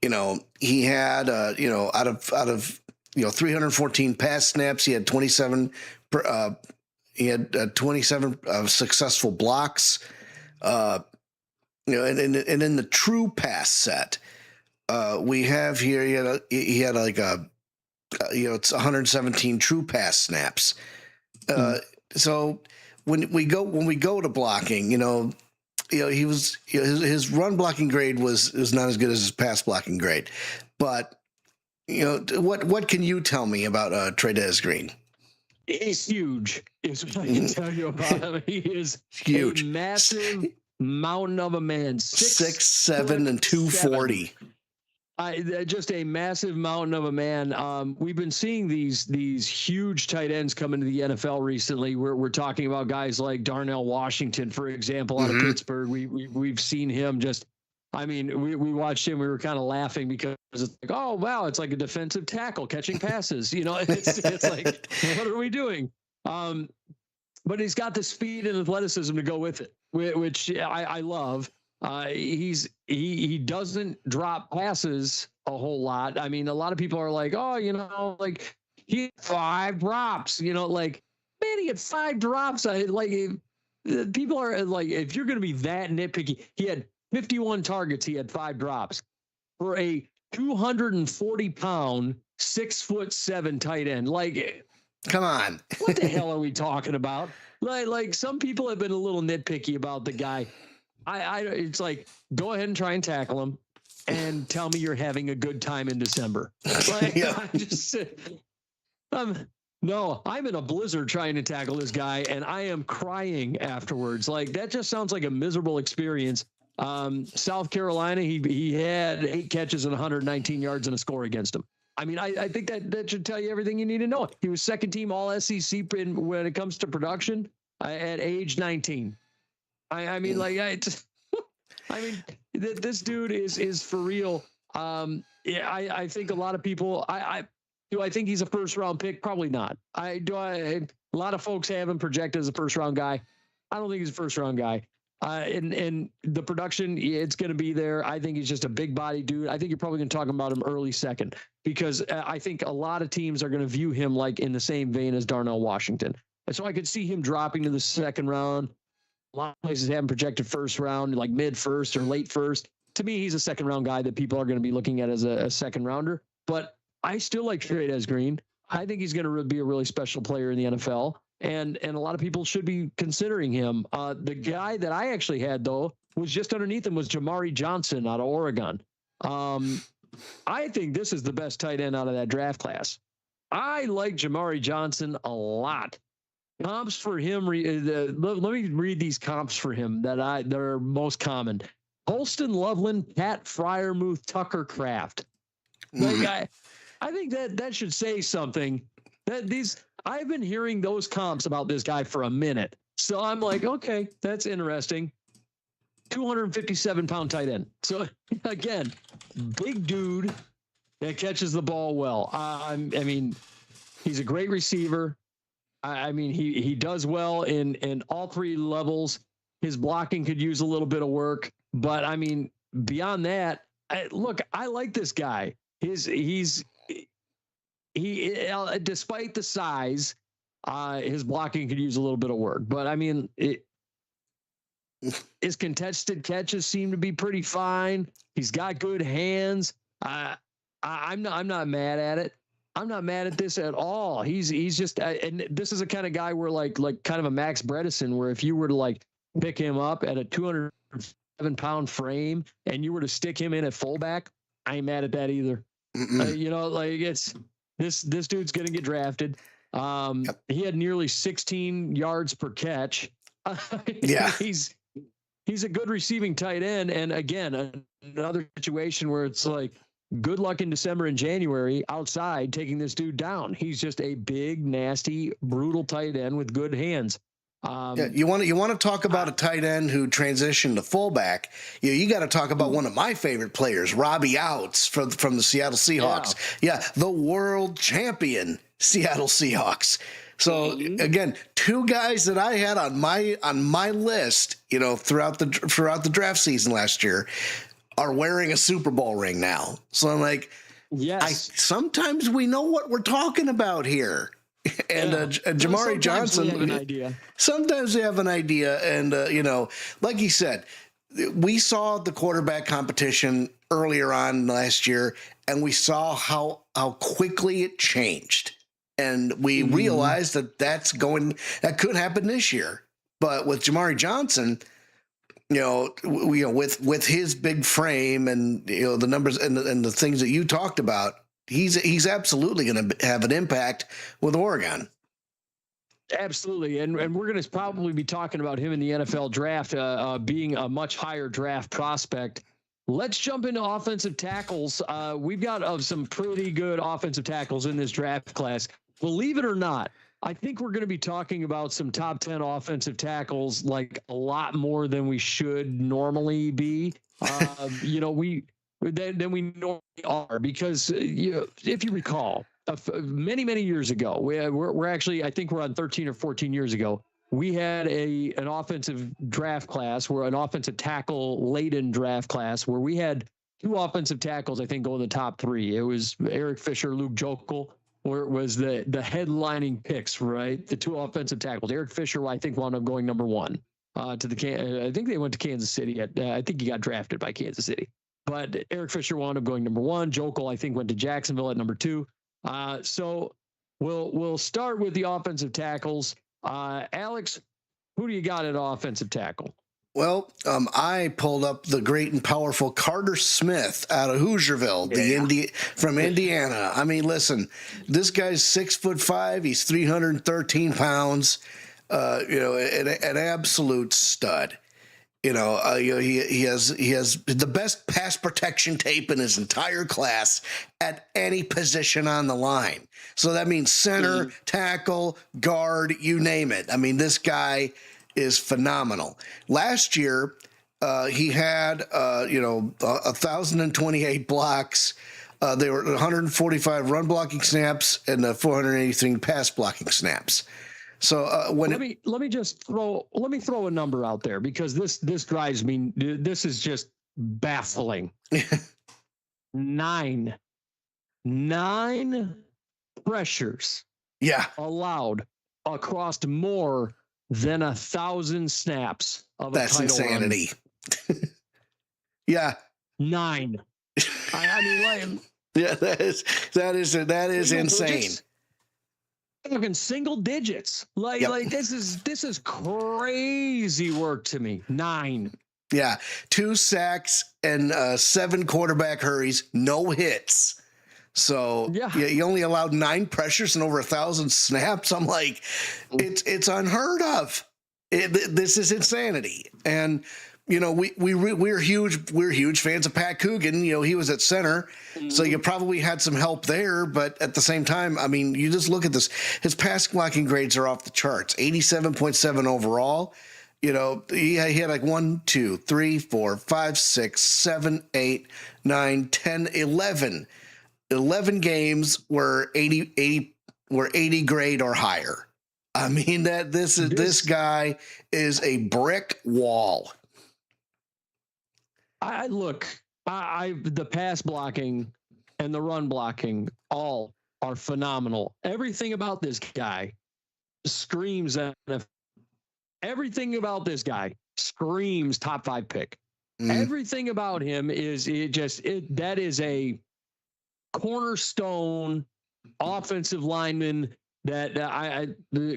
He had out of 314 pass snaps, he had 27 successful blocks. And in the true pass set, we have here he had it's 117 true pass snaps. So when we go to blocking, his run blocking grade was not as good as his pass blocking grade, but what can you tell me about Trey Green? He's huge, is what I can tell you about him. He is huge, a massive mountain of a man, 6'7" and 240. Just a massive mountain of a man. We've been seeing these huge tight ends come into the NFL recently. We're talking about guys like Darnell Washington, for example, out of Pittsburgh. We've seen him just. I mean, we watched him. We were kind of laughing because it's like, oh wow, it's like a defensive tackle catching passes. It's like, what are we doing? But he's got the speed and athleticism to go with it, which I love. He doesn't drop passes a whole lot. I mean, a lot of people are like, oh, he had 5 drops. Man, he had 5 drops. People are like, if you're going to be that nitpicky, he had 51 targets. He had 5 drops for a 240-pound, 6'7" tight end. Come on. What the hell are we talking about? Like some people have been a little nitpicky about the guy. It's like, go ahead and try and tackle him and tell me you're having a good time in December. No, I'm in a blizzard trying to tackle this guy and I am crying afterwards. That just sounds like a miserable experience. South Carolina, he had 8 catches and 119 yards and a score against him. I mean, I think that should tell you everything you need to know. He was 2nd team All SEC when it comes to production. at age 19. I mean, like, I mean, this dude is for real. Yeah, I think a lot of people, do I think he's a first round pick? Probably not. A lot of folks have him projected as a first round guy. I don't think he's a first round guy. And the production, it's going to be there. I think he's just a big body dude. I think you're probably going to talk about him early second, because I think a lot of teams are going to view him like in the same vein as Darnell Washington. And so I could see him dropping to the second round. A lot of places have him projected first round, like mid first or late first. To me, he's a second round guy that people are going to be looking at as a second rounder. But I still like Trayvon Green. I think he's going to be a really special player in the NFL. And a lot of people should be considering him. The guy that I actually had, though, was just underneath him, was Jamari Johnson out of Oregon. I think this is the best tight end out of that draft class. I like Jamari Johnson a lot. Comps for him, let me read these comps for him that are most common. Holston Loveland, Pat Fryermuth, Tucker Kraft. Like, I think that should say something. I've been hearing those comps about this guy for a minute. So I'm like, okay, that's interesting. 257-pound tight end. So again, big dude that catches the ball well. I mean, he's a great receiver. I mean, he does well in all three levels. His blocking could use a little bit of work, but I mean, beyond that, I like this guy. He despite the size, his blocking could use a little bit of work. But I mean, his contested catches seem to be pretty fine. He's got good hands. I'm not mad at it. I'm not mad at this at all. He's just, and this is a kind of guy where like kind of a Max Bredesen, where if you were to like pick him up at a 207-pound frame and you were to stick him in at fullback, I ain't mad at that either. You know, like it's this dude's going to get drafted. He had nearly 16 yards per catch. Yeah. He's a good receiving tight end. And again, another situation where it's like, good luck in December and January outside taking this dude down. He's just a big, nasty, brutal tight end with good hands. You want to talk about a tight end who transitioned to fullback. You got to talk about one of my favorite players, Robbie Outs from the Seattle Seahawks. Yeah, the world champion Seattle Seahawks. So again, two guys that I had on my list, you know, throughout the draft season last year, are wearing a Super Bowl ring now. So I'm like, yes, sometimes we know what we're talking about here. And Jamari Johnson, sometimes we have an idea. And, you know, like you said, we saw the quarterback competition earlier on last year, and we saw how quickly it changed. And we realized that could happen this year. But with Jamari Johnson, with his big frame and, you know, the numbers and the things that you talked about, he's absolutely going to have an impact with Oregon. Absolutely. And we're going to probably be talking about him in the NFL draft, being a much higher draft prospect. Let's jump into offensive tackles. We've got some pretty good offensive tackles in this draft class. Believe it or not, I think we're going to be talking about some top 10 offensive tackles, like a lot more than we should normally be. You know, than we normally are, because if you recall, many years ago, we're actually, I think we're on 13 or 14 years ago, we had an offensive draft class, where an offensive tackle laden draft class, where we had two offensive tackles, I think, go in the top three. It was Eric Fisher, Luke Jokel, where it was the headlining picks, right? The two offensive tackles. Eric Fisher, I think, wound up going number one I think they went to Kansas City. I think he got drafted by Kansas City. But Eric Fisher wound up going number one. Jokel, I think, went to Jacksonville at number two. So we'll start with the offensive tackles. Alex, who do you got at offensive tackle? Well, I pulled up the great and powerful Carter Smith out of Hoosierville, from Indiana. I mean, listen, this guy's 6'5". He's 313 pounds. You know, an absolute stud. He has the best pass protection tape in his entire class at any position on the line. So that means center, tackle, guard, you name it. I mean, this guy is phenomenal. Last year, he had 1,028 blocks. There were 145 run blocking snaps and 483 pass blocking snaps. So let me throw a number out there, because this drives me. This is just baffling. Nine pressures. Yeah. Allowed across more than 1,000 snaps of a title insanity. Yeah. 9. I mean, like, yeah, that is insane. Talking single digits. Like this is crazy work to me. 9. Yeah, 2 sacks and 7 quarterback hurries, no hits. So yeah, you only allowed 9 pressures and over 1,000 snaps. I'm like, it's unheard of. This is insanity. And we're huge fans of Pat Coogan. He was at center, so you probably had some help there. But at the same time, I mean, you just look at this. His pass blocking grades are off the charts. 87.7 overall. He had like 1, 2, 3, 4, 5, 6, 7, 8, 9, 10, 11 games were 80 grade or higher. I mean, this guy is a brick wall. The pass blocking and the run blocking all are phenomenal. Everything about this guy screams everything about this guy screams top 5 pick. Everything about him that is a cornerstone offensive lineman that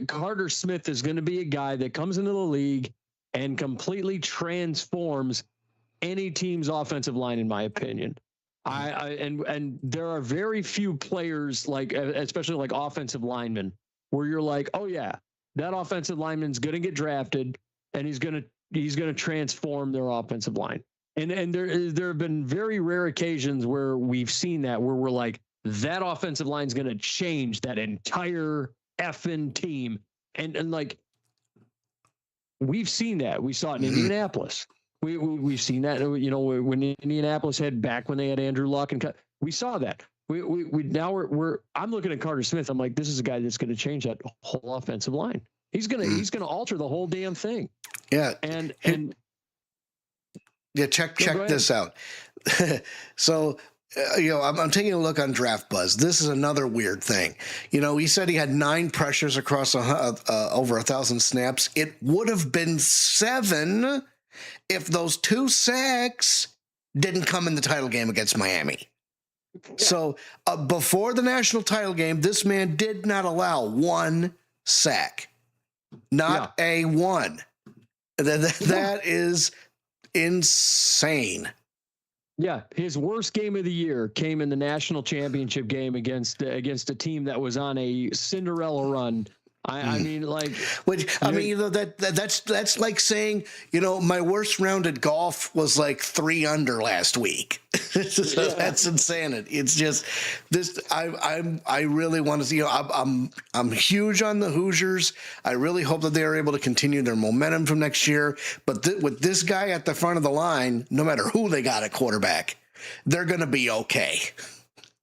Carter Smith is going to be a guy that comes into the league and completely transforms any team's offensive line, in my opinion. And there are very few players, like especially like offensive linemen, where you're like, oh yeah, that offensive lineman's going to get drafted and he's going to transform their offensive line. And there have been very rare occasions where we've seen that, where we're like, that offensive line's going to change that entire effing team. And like, we've seen that. We saw it in Indianapolis. We've seen that, when Indianapolis when they had Andrew Luck and we saw that. I'm looking at Carter Smith. I'm like, this is a guy that's going to change that whole offensive line. He's going to alter the whole damn thing. Yeah. And yeah, check this out. So, I'm taking a look on Draft Buzz. This is another weird thing. He said he had 9 pressures across over 1,000 snaps. It would have been 7 if those 2 sacks didn't come in the title game against Miami. Yeah. So before the national title game, this man did not allow 1 sack. Not a 1. That is insane. Yeah, his worst game of the year came in the national championship game against a team that was on a Cinderella run. I mean, like, that's like saying, my worst round at golf was like 3 under last week. That's insanity. It's just this. I really want to see. I'm huge on the Hoosiers. I really hope that they are able to continue their momentum from next year. But with this guy at the front of the line, no matter who they got at quarterback, they're going to be okay.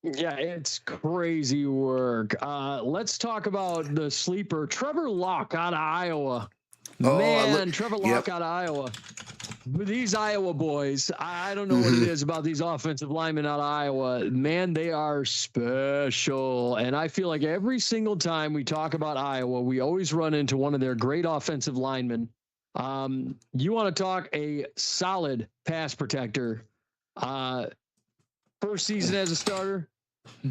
Yeah, it's crazy work. Let's talk about the sleeper, Trevor Locke out of Iowa. Trevor Locke out of Iowa. These Iowa boys, I don't know what it is about these offensive linemen out of Iowa. Man, they are special. And I feel like every single time we talk about Iowa, we always run into one of their great offensive linemen. You want to talk a solid pass protector. First season as a starter,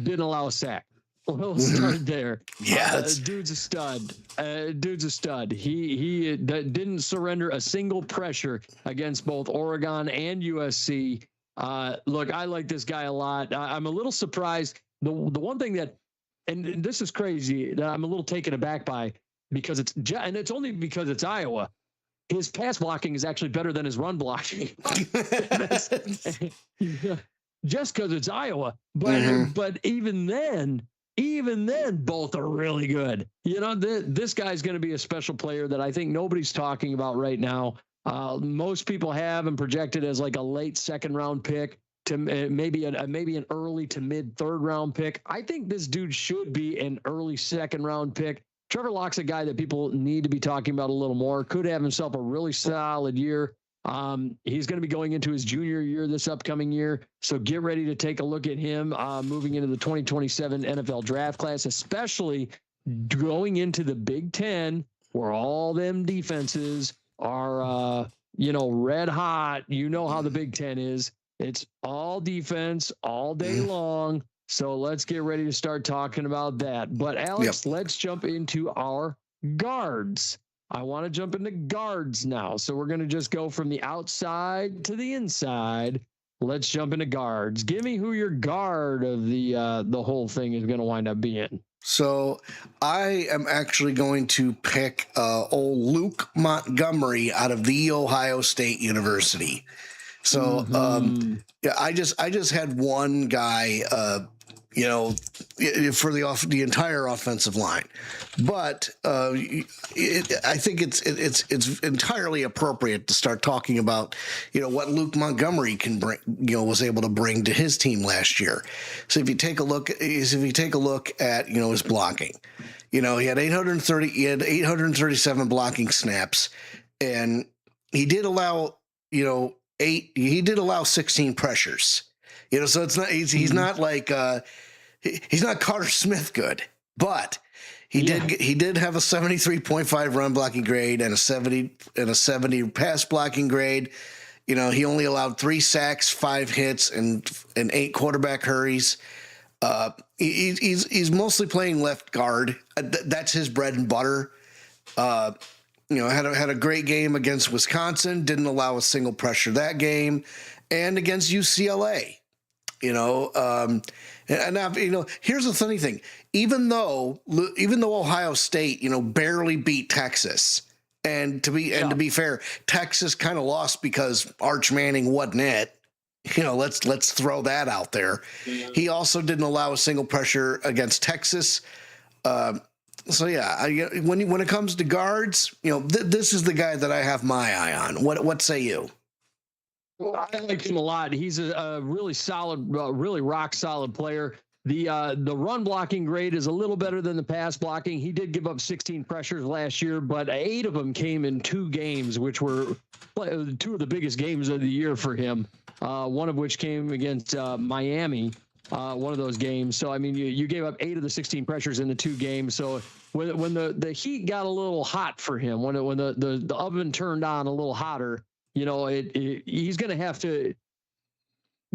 didn't allow a sack. We'll start there. Yeah, dude's a stud. He didn't surrender a single pressure against both Oregon and USC. Look, I like this guy a lot. I'm a little surprised. The one thing that, and this is crazy, that I'm a little taken aback by, because it's only because it's Iowa. his pass blocking is actually better than his run blocking. Just because it's Iowa, but even then, both are really good. This guy's going to be a special player that I think nobody's talking about right now. Most people have him projected as like a late second round pick to maybe an early to mid third round pick. I think this dude should be an early second round pick. Trevor Locke's a guy that people need to be talking about a little more. Could have himself a really solid year. He's going to be going into his junior year this upcoming year. So get ready to take a look at him moving into the 2027 NFL draft class, especially going into the Big Ten, where all them defenses are, red hot. You know how the Big Ten is. It's all defense all day long. So let's get ready to start talking about that. But Alex, let's jump into our guards. I want to jump into guards now. So we're going to just go from the outside to the inside. Let's jump into guards. Give me who your guard of the whole thing is going to wind up being. So I am actually going to pick old Luke Montgomery out of the Ohio State University. So I just had one guy, for the entire offensive line, but I think it's entirely appropriate to start talking about what Luke Montgomery can bring, was able to bring to his team last year. So if you take a look at his blocking, he had 837 blocking snaps, and he did allow 16 pressures. So it's not he's not like he's not Carter Smith good, but he did have a 73.5 run blocking grade and a 70 pass blocking grade. He only allowed 3 sacks, 5 hits, and 8 quarterback hurries. He's mostly playing left guard. That's his bread and butter. Had a great game against Wisconsin. Didn't allow a single pressure that game, and against UCLA. And now, here's the funny thing. Even though Ohio State, barely beat Texas, and to be fair, Texas kind of lost because Arch Manning wasn't it. Let's throw that out there. Yeah. He also didn't allow a single pressure against Texas. When it comes to guards, this is the guy that I have my eye on. What say you? Well, I like him a lot. He's a really solid, really rock solid player. The run blocking grade is a little better than the pass blocking. He did give up 16 pressures last year, but 8 of them came in 2 games, which were 2 of the biggest games of the year for him. One of which came against Miami, one of those games. So, I mean, you gave up 8 of the 16 pressures in the 2 games. So when the heat got a little hot for him, when the oven turned on a little hotter, he's going to have to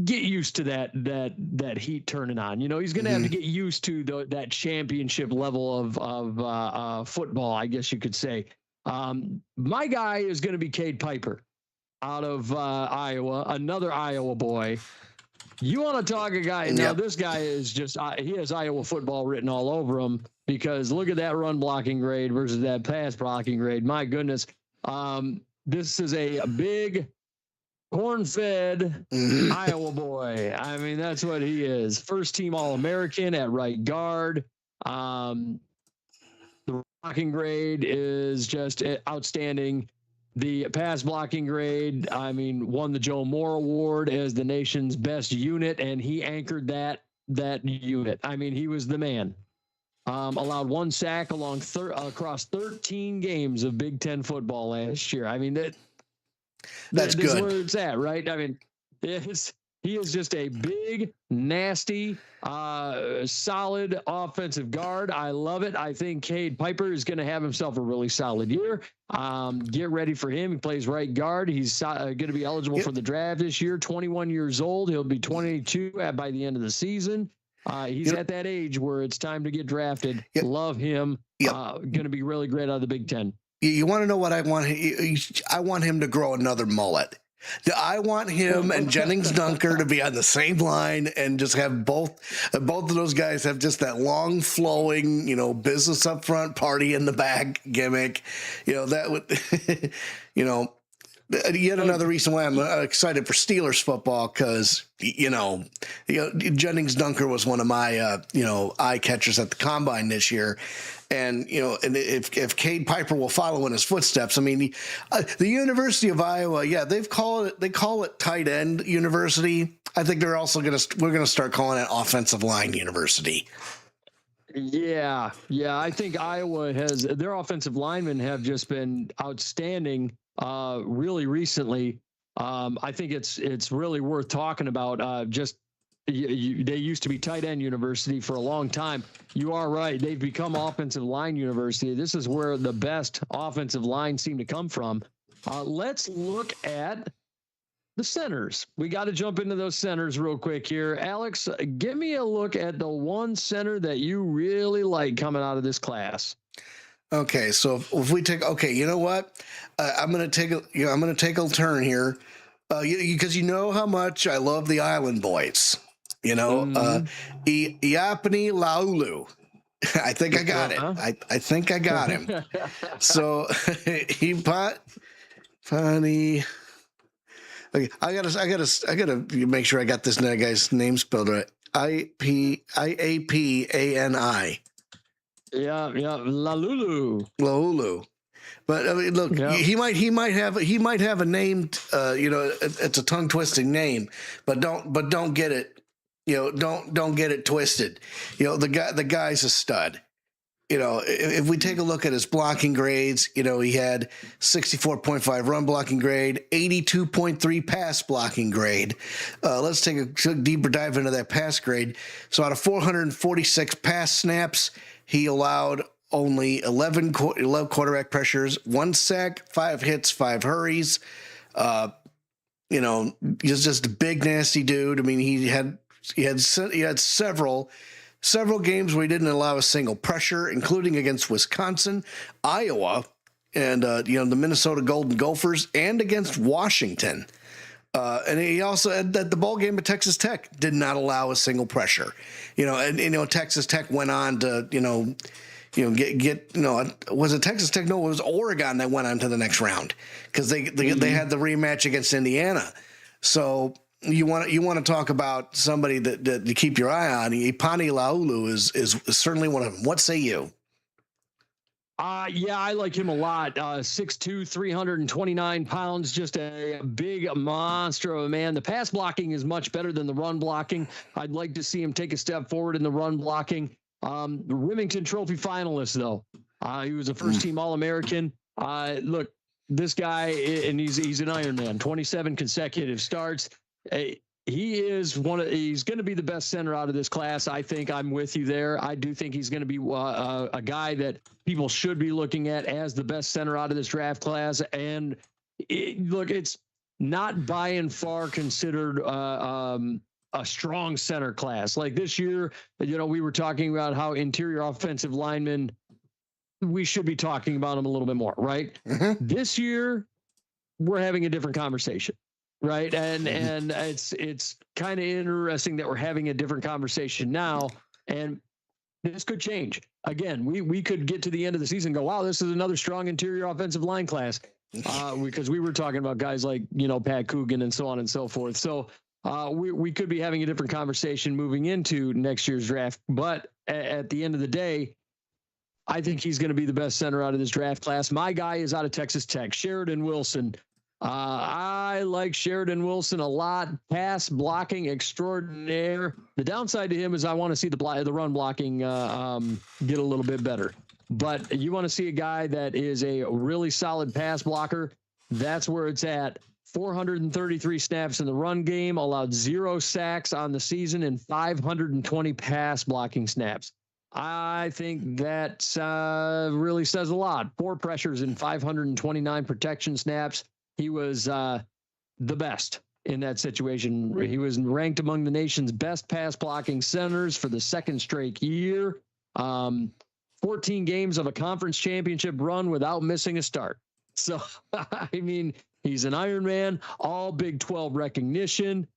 get used to that heat turning on. He's going to have to get used to that championship level of football, I guess you could say. My guy is going to be Cade Piper out of Iowa, another Iowa boy. You want to talk a guy? Now, this guy is just he has Iowa football written all over him, because look at that run blocking grade versus that pass blocking grade. My goodness. This is a big corn-fed Iowa boy. I mean, that's what he is. First team All-American at right guard. The blocking grade is just outstanding. The pass blocking grade, won the Joe Moore Award as the nation's best unit, and he anchored that unit. He was the man. Allowed 1 sack across 13 games of Big Ten football last year. That's good. Where it's at, right? He is just a big, nasty, solid offensive guard. I love it. I think Cade Piper is going to have himself a really solid year. Get ready for him. He plays right guard. He's going to be eligible for the draft this year. 21 years old. He'll be 22 by the end of the season. He's at that age where it's time to get drafted. Love him. Going to be really great out of the Big Ten. You want to know what I want? I want him to grow another mullet. I want him and Jennings Dunker to be on the same line and just have both of those guys have just that long flowing, business up front, party in the back gimmick. That would, yet another reason why I'm excited for Steelers football because, Jennings Dunker was one of my, eye catchers at the combine this year. And, and if Cade Piper will follow in his footsteps, I mean, the University of Iowa, they call it tight end university. I think we're going to start calling it offensive line university. Yeah. I think Iowa their offensive linemen have just been outstanding really recently. I think it's really worth talking about they used to be tight end university for a long time. You are right. They've become offensive line university. This is where the best offensive line seem to come from. Let's look at the centers. We got to jump into those centers real quick here. Alex, give me a look at the one center that you really like coming out of this class. Okay. So if we you know what? I'm going to take a turn here. Because how much I love the Island Boys. Iapani Laulu. I think I got it. I think I got him. So funny. Okay, I gotta make sure I got this guy's name spelled right. Iapani. Yeah, Laulu. But I mean, look, he might have a name. It's a tongue twisting name, but don't get it. Don't get it twisted. The guy's a stud. If we take a look at his blocking grades, he had 64.5 run blocking grade, 82.3 pass blocking grade. Let's take a deeper dive into that pass grade. So out of 446 pass snaps, he allowed only 11 quarterback pressures, 1 sack, 5 hits, 5 hurries. He's just a big, nasty dude. I mean, he had several games where he didn't allow a single pressure, including against Wisconsin, Iowa, and the Minnesota Golden Gophers, and against Washington. And he also had that the ball game at Texas Tech did not allow a single pressure. Texas Tech went on to was it Texas Tech? No, it was Oregon that went on to the next round because they had the rematch against Indiana. So you want to talk about somebody that to keep your eye on. Iapani Laulu is certainly one of them. What say you? Yeah, I like him a lot. 6'2", 329 pounds, just a big monster of a man. The pass blocking is much better than the run blocking. I'd like to see him take a step forward in the run blocking. The Remington Trophy finalist, though. He was a first-team All-American. Look, this guy, and he's an Iron Man. 27 consecutive starts. He's going to be the best center out of this class. I think I'm with you there. I do think he's going to be a guy that people should be looking at as the best center out of this draft class. And it's not by and far considered a strong center class. Like this year, we were talking about how interior offensive linemen, we should be talking about them a little bit more, right? Mm-hmm. This year, we're having a different conversation. Right. And it's kind of interesting that we're having a different conversation now. And this could change. Again, we could get to the end of the season and go, wow, this is another strong interior offensive line class. Because we were talking about guys like, Pat Coogan and so on and so forth. So we could be having a different conversation moving into next year's draft. But at the end of the day, I think he's going to be the best center out of this draft class. My guy is out of Texas Tech, Sheridan Wilson. I like Sheridan Wilson a lot. Pass blocking extraordinaire. The downside to him is I want to see the run blocking get a little bit better. But you want to see a guy that is a really solid pass blocker. That's where it's at. 433 snaps in the run game, allowed 0 sacks on the season, and 520 pass blocking snaps. I think that really says a lot. 4 pressures and 529 protection snaps. He was the best in that situation. He was ranked among the nation's best pass blocking centers for the 2nd straight year. 14 games of a conference championship run without missing a start. So, I mean, He's an Iron Man, all Big 12 recognition.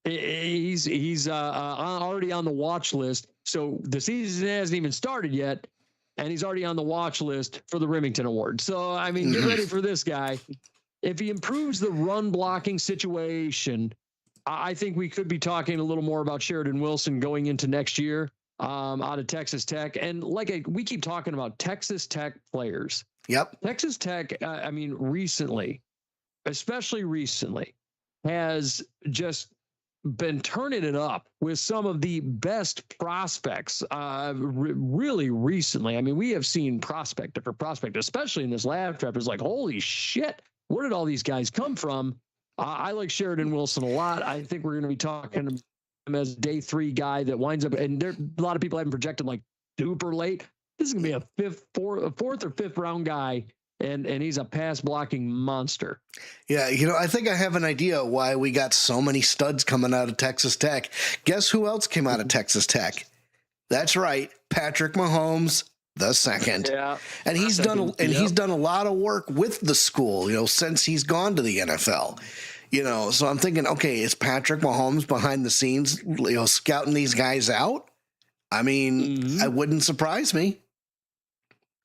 He's already on the watch list. So the season hasn't even started yet, and he's already on the watch list for the Remington Award. So, I mean, get ready for this guy. If he improves the run blocking situation, I think we could be talking a little more about Sheridan Wilson going into next year out of Texas Tech. And we keep talking about Texas Tech players. Yep. Texas Tech, I mean, especially recently, has just been turning it up with some of the best prospects really recently. I mean, we have seen prospect after prospect, especially in this last draft. It's like, holy shit, where did all these guys come from? I like Sheridan Wilson a lot. I think we're going to be talking to him as day 3 guy that winds up, and a lot of people haven't projected like super late. This is going to be a fourth or fifth round guy. And he's a pass blocking monster. Yeah, I think I have an idea why we got so many studs coming out of Texas Tech. Guess who else came out of Texas Tech? That's right, Patrick Mahomes II. Yeah, and he's done a lot of work with the school, since he's gone to the NFL. So I'm thinking, okay, is Patrick Mahomes behind the scenes, scouting these guys out? I mean, it wouldn't surprise me.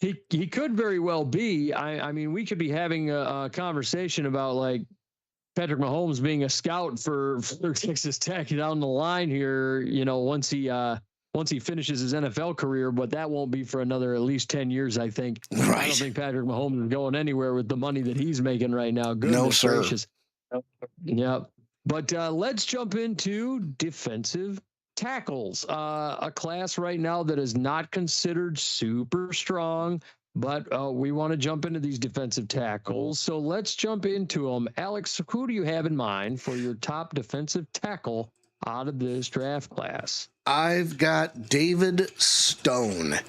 He could very well be. I mean, we could be having a conversation about like Patrick Mahomes being a scout for Texas Tech down the line here. Once he finishes his NFL career, but that won't be for another at least 10 years. I think. Right. I don't think Patrick Mahomes is going anywhere with the money that he's making right now. Goodness gracious. Yeah. But let's jump into defensive tackles, a class right now that is not considered super strong, but we want to jump into these defensive tackles. So let's jump into them. Alex, who do you have in mind for your top defensive tackle out of this draft class? I've got David Stone.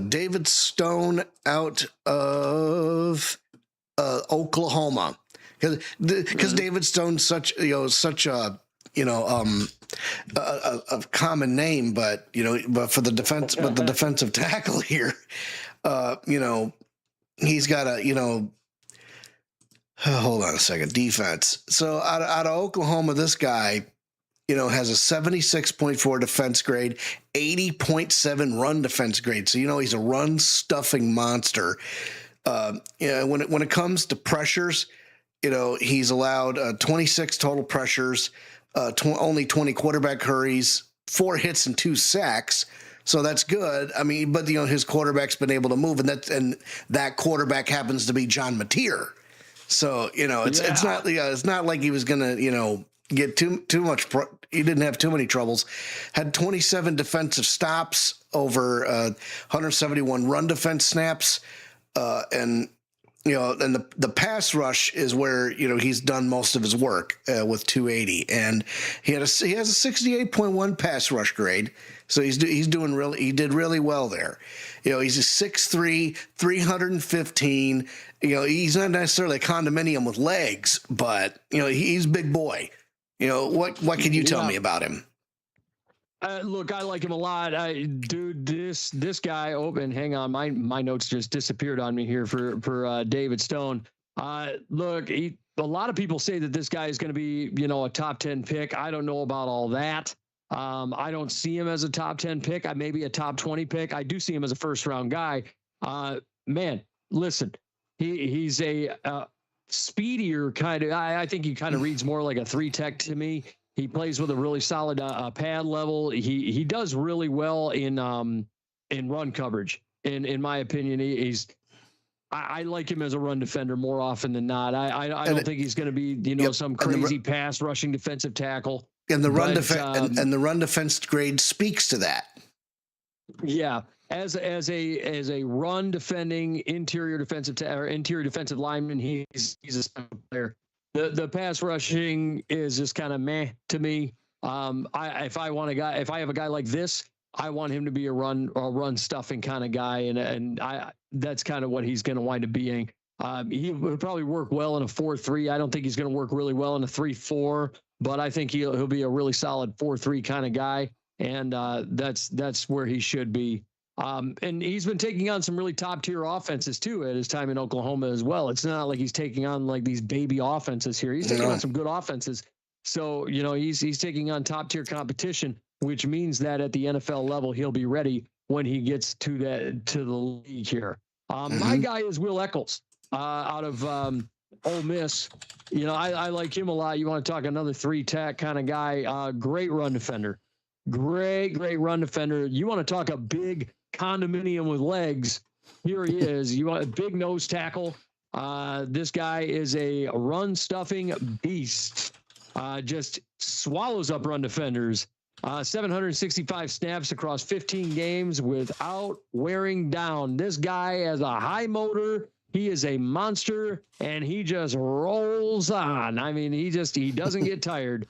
David Stone out of Oklahoma. Because David Stone's such a a common name, but for the defense, but the defensive tackle here, he's got a, hold on a second, defense. So out of Oklahoma, this guy, has a 76.4 defense grade, 80.7 run defense grade. So, he's a run stuffing monster. When it comes to pressures, he's allowed 26 total pressures, only 20 quarterback hurries, 4 hits and 2 sacks. So that's good. I mean, but his quarterback's been able to move, and that quarterback happens to be John Mateer. So it's not like he was gonna get too much. He didn't have too many troubles. Had 27 defensive stops, over 171 run defense snaps, and the pass rush is where, he's done most of his work with 280, and he has a 68.1 pass rush grade. So he did really well there. He's a 6'3", 315. He's not necessarily a condominium with legs, but he's a big boy. What can you tell me about him? Look, I like him a lot. Dude, this guy. Oh, and hang on, my notes just disappeared on me here for David Stone. Look, a lot of people say that this guy is going to be, a top 10 pick. I don't know about all that. I don't see him as a top 10 pick. Maybe a top 20 pick. I do see him as a first round guy. Man, listen, he's a speedier kind of. I think he kind of reads more like a 3 tech to me. He plays with a really solid pad level. He does really well in run coverage. In my opinion, I like him as a run defender more often than not. I don't think he's going to be some crazy pass rushing defensive tackle. And the run defense and the run defense grade speaks to that. Yeah, as a run defending interior defensive lineman, he's a special player. The pass rushing is just kind of meh to me. If I have a guy like this, I want him to be a run stuffing kind of guy, and that's kind of what he's going to wind up being. He would probably work well in a 4-3. I don't think he's going to work really well in a 3-4, but I think he'll be a really solid 4-3 kind of guy, and that's where he should be. And he's been taking on some really top tier offenses too at his time in Oklahoma as well. It's not like he's taking on like these baby offenses here. He's taking on some good offenses. So, he's taking on top tier competition, which means that at the NFL level, he'll be ready when he gets to the league here. My guy is Will Eccles out of Ole Miss. I like him a lot. You want to talk another 3-tech kind of guy, great run defender. Great run defender. You want to talk a big condominium with legs. Here he is. You want a big nose tackle. This guy is a run stuffing beast. Just swallows up run defenders. 765 snaps across 15 games without wearing down. This guy has a high motor. He is a monster, and he just rolls on. I mean, he doesn't get tired.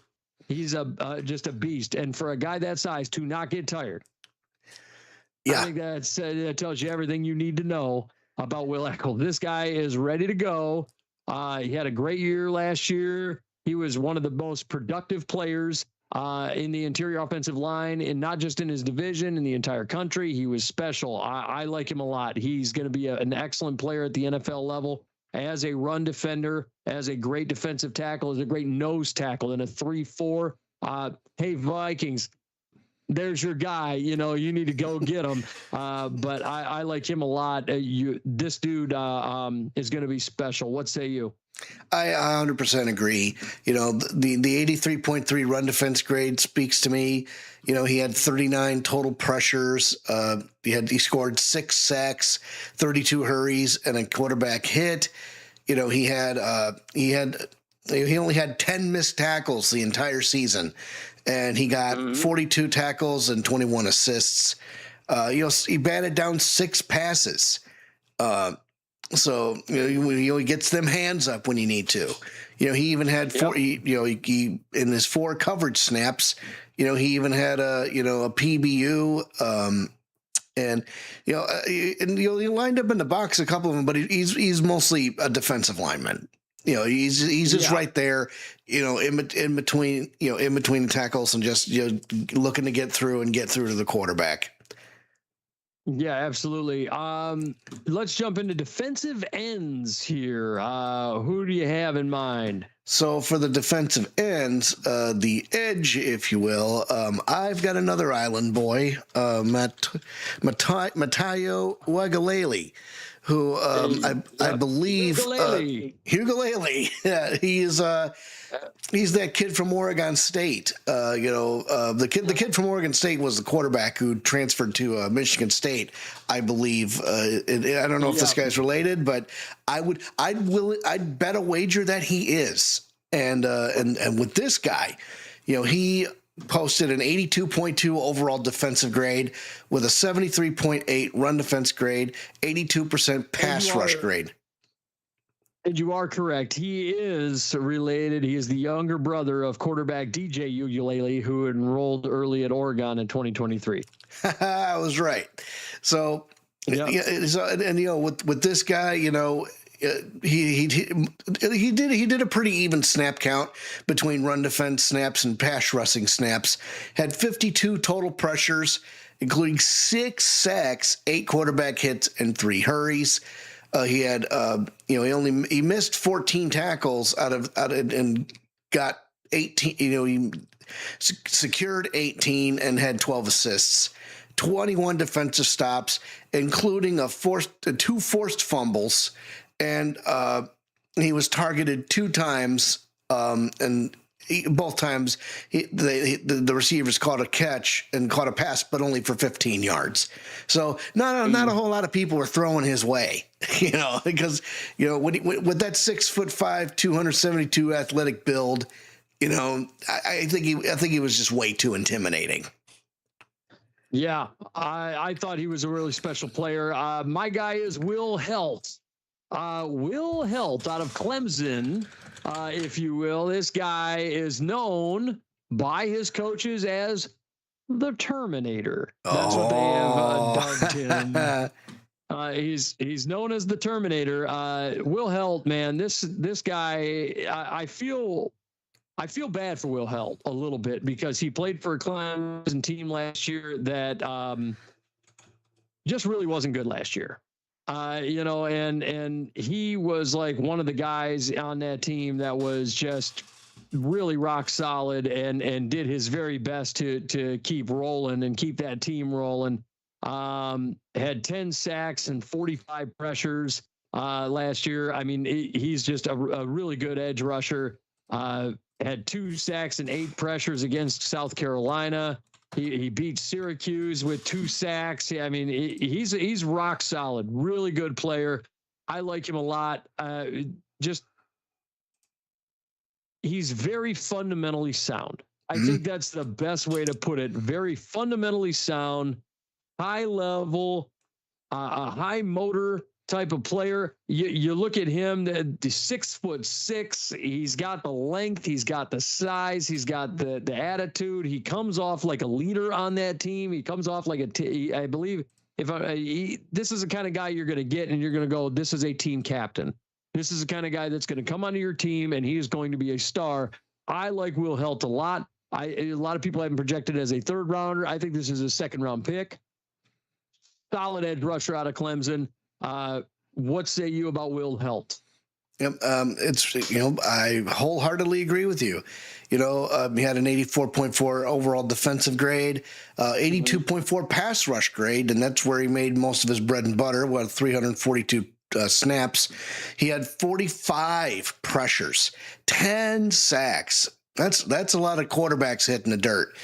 He's just a beast. And for a guy that size to not get tired, I think that tells you everything you need to know about Will Eccles. This guy is ready to go. He had a great year last year. He was one of the most productive players in the interior offensive line, and not just in his division, in the entire country. He was special. I like him a lot. He's going to be an excellent player at the NFL level as a run defender, as a great defensive tackle, as a great nose tackle in a 3-4. Hey, Vikings, there's your guy. You need to go get him. But I like him a lot. This dude is going to be special. What say you? I 100% agree. The 83.3 run defense grade speaks to me. He had 39 total pressures. He scored 6 sacks, 32 hurries, and a quarterback hit. He only had 10 missed tackles the entire season, and he got 42 tackles and 21 assists. He batted down 6 passes. So he gets them hands up when you need to. He even had 4. He in his 4 coverage snaps. He even had a PBU. And he lined up in the box a couple of them, but he's mostly a defensive lineman. He's just right there. In between the tackles and just looking to get through to the quarterback. Yeah, absolutely. Let's jump into defensive ends here. Who do you have in mind? So for the defensive ends, the edge, if you will, I've got another island boy, Matayo Uiagalelei, who I believe Uiagalelei. Yeah, he's that kid from Oregon State. The kid from Oregon State was the quarterback who transferred to Michigan State, I believe. I don't know if this guy's related, but I'd bet a wager that he is. And with this guy, he posted an 82.2 overall defensive grade with a 73.8 run defense grade, 82% pass rush grade. And you are correct. He is related. He is the younger brother of quarterback DJ Uiagalelei, who enrolled early at Oregon in 2023. I was right. So, with this guy, he did a pretty even snap count between run defense snaps and pass rushing snaps. Had 52 total pressures, including 6 sacks, 8 quarterback hits, and 3 hurries. He had, he missed 14 tackles out of and got 18. He secured 18 and had 12 assists, 21 defensive stops, including 2 forced fumbles, and he was targeted 2 times, and both times the receivers caught a catch and caught a pass, but only for 15 yards. So not a whole lot of people were throwing his way, because with that 6'5", 272 athletic build, I think he was just way too intimidating. Yeah, I thought he was a really special player. My guy is Will Helt. Will Helt out of Clemson. If you will. This guy is known by his coaches as the Terminator. That's what they have dubbed him. He's known as the Terminator. Will Helt, man, this guy, I feel bad for Will Helt a little bit because he played for a Clemson team last year that just really wasn't good last year. And he was like one of the guys on that team that was just really rock solid and did his very best to keep rolling and keep that team rolling. Had 10 sacks and 45 pressures last year. I mean, he's just a really good edge rusher. Had 2 sacks and 8 pressures against South Carolina. He beat Syracuse with 2 sacks. I mean, he's rock solid, really good player. I like him a lot. He's very fundamentally sound. I think that's the best way to put it. Very fundamentally sound, high level, a high motor type of player. You look at him, the 6'6". He's got the length, he's got the size, he's got the attitude. He comes off like a leader on that team. He comes off like I believe this is the kind of guy you're going to get, and you're going to go, this is a team captain. This is the kind of guy that's going to come onto your team, and he is going to be a star. I like Will Helt a lot. A lot of people have him projected as a 3rd rounder. I think this is a 2nd round pick. Solid edge rusher out of Clemson. What say you about Will Helt? Yep. I wholeheartedly agree with you. He had an 84.4 overall defensive grade, 82.4 pass rush grade, and that's where he made most of his bread and butter. 342 snaps. He had 45 pressures, 10 sacks. That's a lot of quarterbacks hitting the dirt.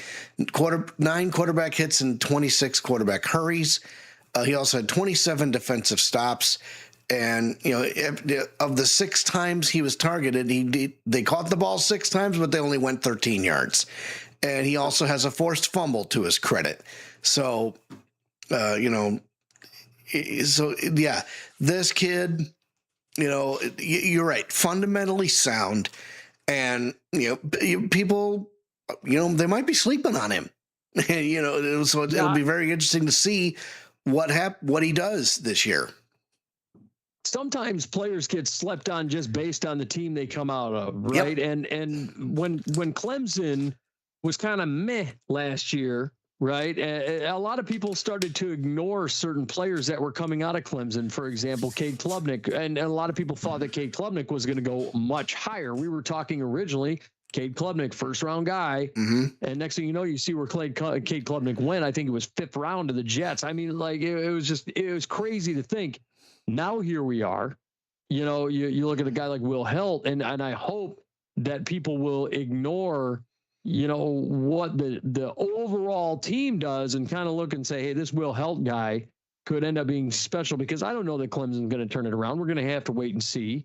9 quarterback hits and 26 quarterback hurries. He also had 27 defensive stops. And, of the 6 times he was targeted, they caught the ball 6 times, but they only went 13 yards. And he also has a forced fumble to his credit. So, this kid, you're right, fundamentally sound. And, people, they might be sleeping on him. So it'll be very interesting to see what he does this year. Sometimes players get slept on just based on the team they come out of, right? Yep. And when Clemson was kind of meh last year, right? A lot of people started to ignore certain players that were coming out of Clemson. For example, Cade Klubnik, and a lot of people thought that Cade Klubnik was going to go much higher. We were talking originally Cade Klubnik, 1st round guy. Mm-hmm. And next thing you know, you see where Cade Klubnik went. I think it was 5th round to the Jets. I mean, like it was crazy to think. Now here we are, you look at a guy like Will Helt, and I hope that people will ignore, what the overall team does and kind of look and say, hey, this Will Helt guy could end up being special, because I don't know that Clemson's going to turn it around. We're going to have to wait and see.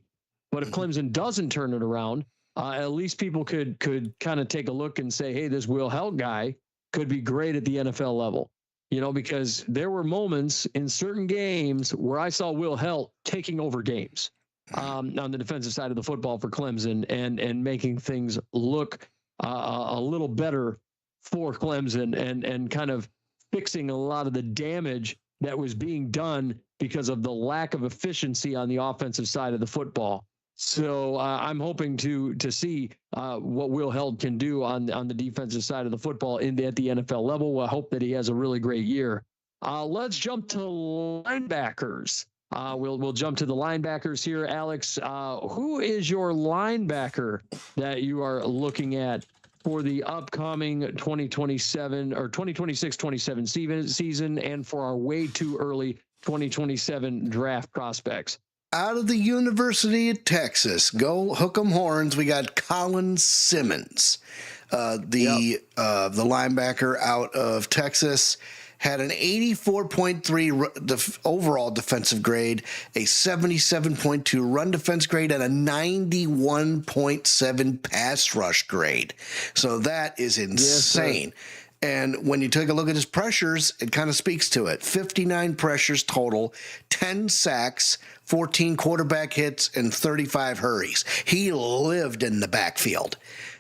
But if Clemson doesn't turn it around, at least people could kind of take a look and say, hey, this Will Helt guy could be great at the NFL level. Because there were moments in certain games where I saw Will Helt taking over games on the defensive side of the football for Clemson and making things look a little better for Clemson and kind of fixing a lot of the damage that was being done because of the lack of efficiency on the offensive side of the football. So I'm hoping to see what Will Helt can do on the defensive side of the football at the NFL level. I hope that he has a really great year. Let's jump to linebackers. We'll jump to the linebackers here. Alex, who is your linebacker that you are looking at for the upcoming 2027 or 2026-27 season and for our way too early 2027 draft prospects? Out of the University of Texas, go hook 'em horns. We got Colin Simmons, the linebacker out of Texas. Had an 84.3 overall defensive grade, a 77.2 run defense grade, and a 91.7 pass rush grade. So that is insane. Yes, and when you take a look at his pressures, it kind of speaks to it. 59 pressures total, 10 sacks, 14 quarterback hits, and 35 hurries. He lived in the backfield.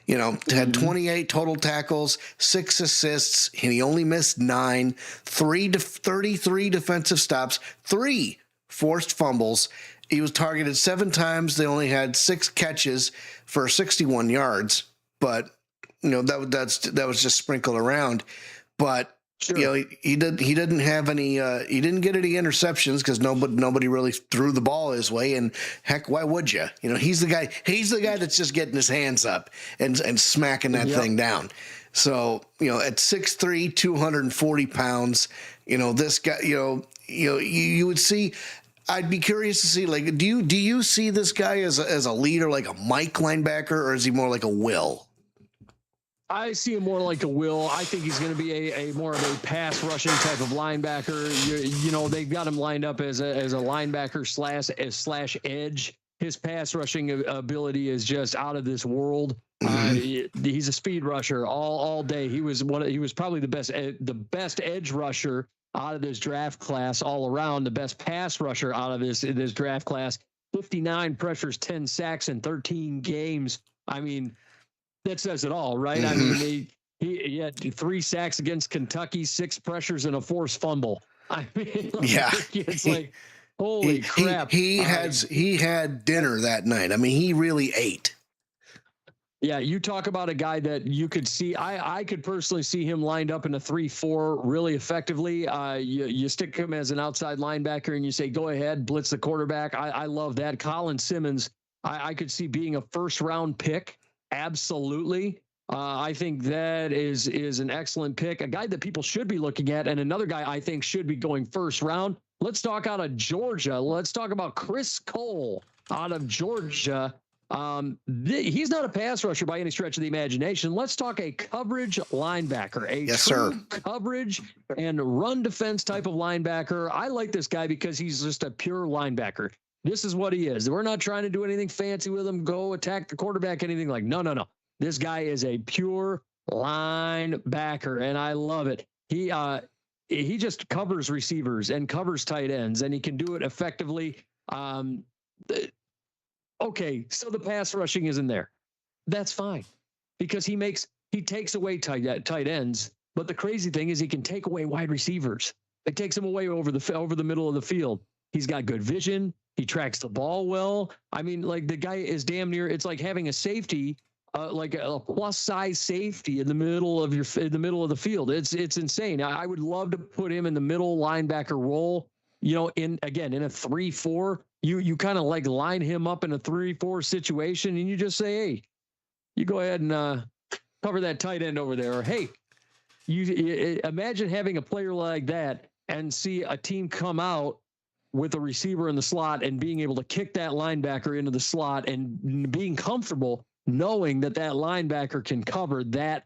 Had 28 total tackles, 6 assists, and he only missed 9, 33 defensive stops, 3 forced fumbles. He was targeted 7 times. They only had 6 catches for 61 yards, but that was just sprinkled around. But Sure. You know, he didn't have any he didn't get any interceptions because nobody really threw the ball his way, and heck, why would you? You know, he's the guy that's just getting his hands up and smacking that thing down. So, you know, at 6'3", 240 pounds, you know, this guy, you would see. I'd be curious to see, like, do you see this guy as a leader, like a Mike linebacker, or is he more like a Will? I see him more like a Will. I think he's going to be a more of a pass rushing type of linebacker. You know, they've got him lined up as a linebacker slash edge. His pass rushing ability is just out of this world. He's a speed rusher all day. He was probably the best edge rusher out of this draft class all around. The best pass rusher out of this draft class. 59 pressures, 10 sacks in 13 games. I mean, that says it all, right? I mean, he had 3 sacks against Kentucky, 6 pressures, and a forced fumble. I mean, it's like, holy crap. He had dinner that night. I mean, he really ate. Yeah, you talk about a guy that you could see. I could personally see him lined up in a 3-4 really effectively. You stick him as an outside linebacker and you say, go ahead, blitz the quarterback. I love that. Colin Simmons, I could see being a first-round pick. Absolutely. I think that is an excellent pick, a guy that people should be looking at, and another guy I think should be going first round. Let's talk out of Georgia. Let's talk about Chris Cole out of Georgia. He's not a pass rusher by any stretch of the imagination. Let's talk a coverage linebacker, true coverage and run defense type of linebacker. I like this guy because he's just a pure linebacker. This is what he is. We're not trying to do anything fancy with him, go attack the quarterback, anything like, no. This guy is a pure linebacker, and I love it. He just covers receivers and covers tight ends, and he can do it effectively. Okay, so the pass rushing isn't there. That's fine because he takes away tight ends, but the crazy thing is he can take away wide receivers. It takes him away over the middle of the field. He's got good vision. He tracks the ball well. I mean, like, the guy is damn near, it's like having a safety, like a plus size safety in the middle of the field. It's insane. I would love to put him in the middle linebacker role, you know, in a 3-4, you kind of like line him up in a 3-4 situation and you just say, hey, you go ahead and cover that tight end over there. Or, hey, you imagine having a player like that and see a team come out with a receiver in the slot and being able to kick that linebacker into the slot and being comfortable knowing that linebacker can cover that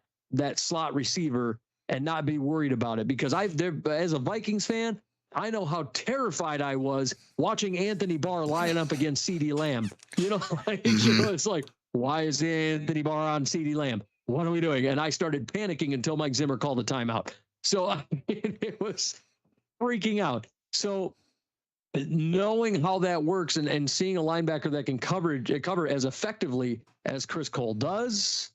slot receiver and not be worried about it. Because as a Vikings fan, I know how terrified I was watching Anthony Barr line up against CeeDee Lamb. You know, it's like, why is Anthony Barr on CeeDee Lamb? What are we doing? And I started panicking until Mike Zimmer called a timeout. So it was freaking out. So knowing how that works and seeing a linebacker that can cover as effectively as Chris Cole does,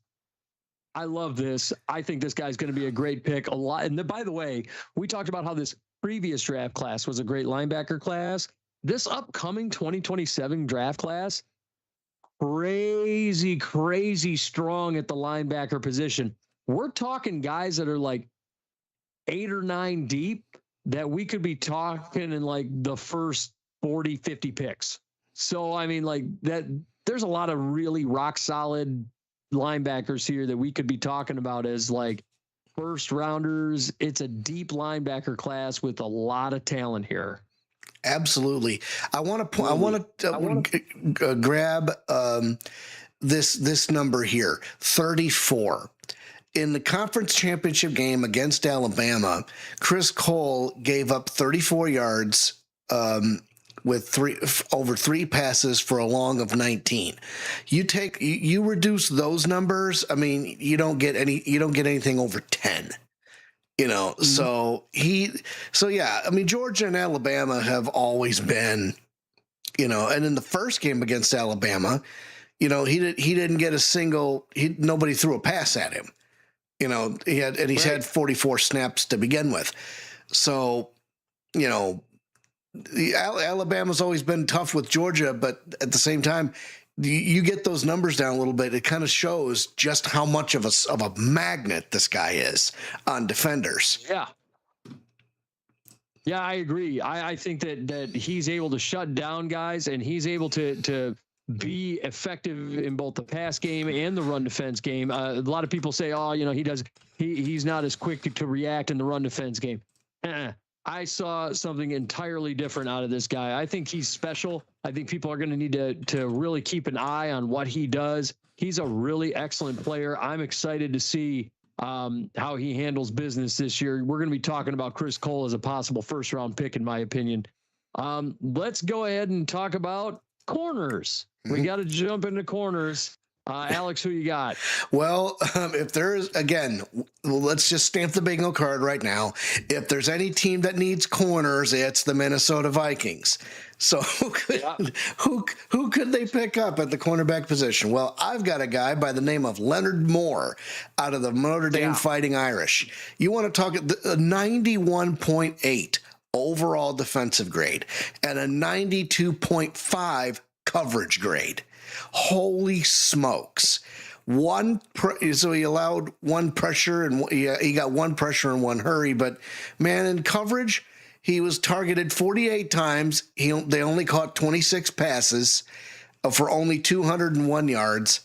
I love this. I think this guy's going to be a great pick. And by the way, we talked about how this previous draft class was a great linebacker class. This upcoming 2027 draft class, crazy strong at the linebacker position. We're talking guys that are like 8 or 9 deep that we could be talking in like the first 40, 50 picks. So, I mean, like that, there's a lot of really rock solid linebackers here that we could be talking about as like first rounders. It's a deep linebacker class with a lot of talent here. Absolutely. I want to grab this number here, 34. In the conference championship game against Alabama, Chris Cole gave up 34 yards with over 3 passes for a long of 19. You reduce those numbers. I mean, you don't get anything over 10. You know, so yeah, I mean, Georgia and Alabama have always been, you know, and in the first game against Alabama, you know, he didn't get nobody threw a pass at him. You know, he's had 44 snaps to begin with. So, you know, Alabama's always been tough with Georgia, but at the same time, you get those numbers down a little bit. It kind of shows just how much of a magnet this guy is on defenders. Yeah. Yeah, I agree. I think that he's able to shut down guys, and he's able to be effective in both the pass game and the run defense game. A lot of people say, oh, he's not as quick to react in the run defense game. I saw something entirely different out of this guy. I think he's special. I think people are going to need to really keep an eye on what he does. He's a really excellent player. I'm excited to see how he handles business this year. We're going to be talking about Chris Cole as a possible first-round pick, in my opinion. Let's go ahead and talk about corners. We got to jump into corners. Alex, who you got? Well, if there is, again, let's just stamp the bingo card right now. If there's any team that needs corners, it's the Minnesota Vikings. So who could they pick up at the cornerback position? Well, I've got a guy by the name of Leonard Moore out of the Notre Dame Fighting Irish. You want to talk a 91.8 overall defensive grade and a 92.5 coverage grade. Holy smokes. So he allowed one pressure, and he got one pressure and one hurry, but man, in coverage, he was targeted 48 times. They only caught 26 passes for only 201 yards.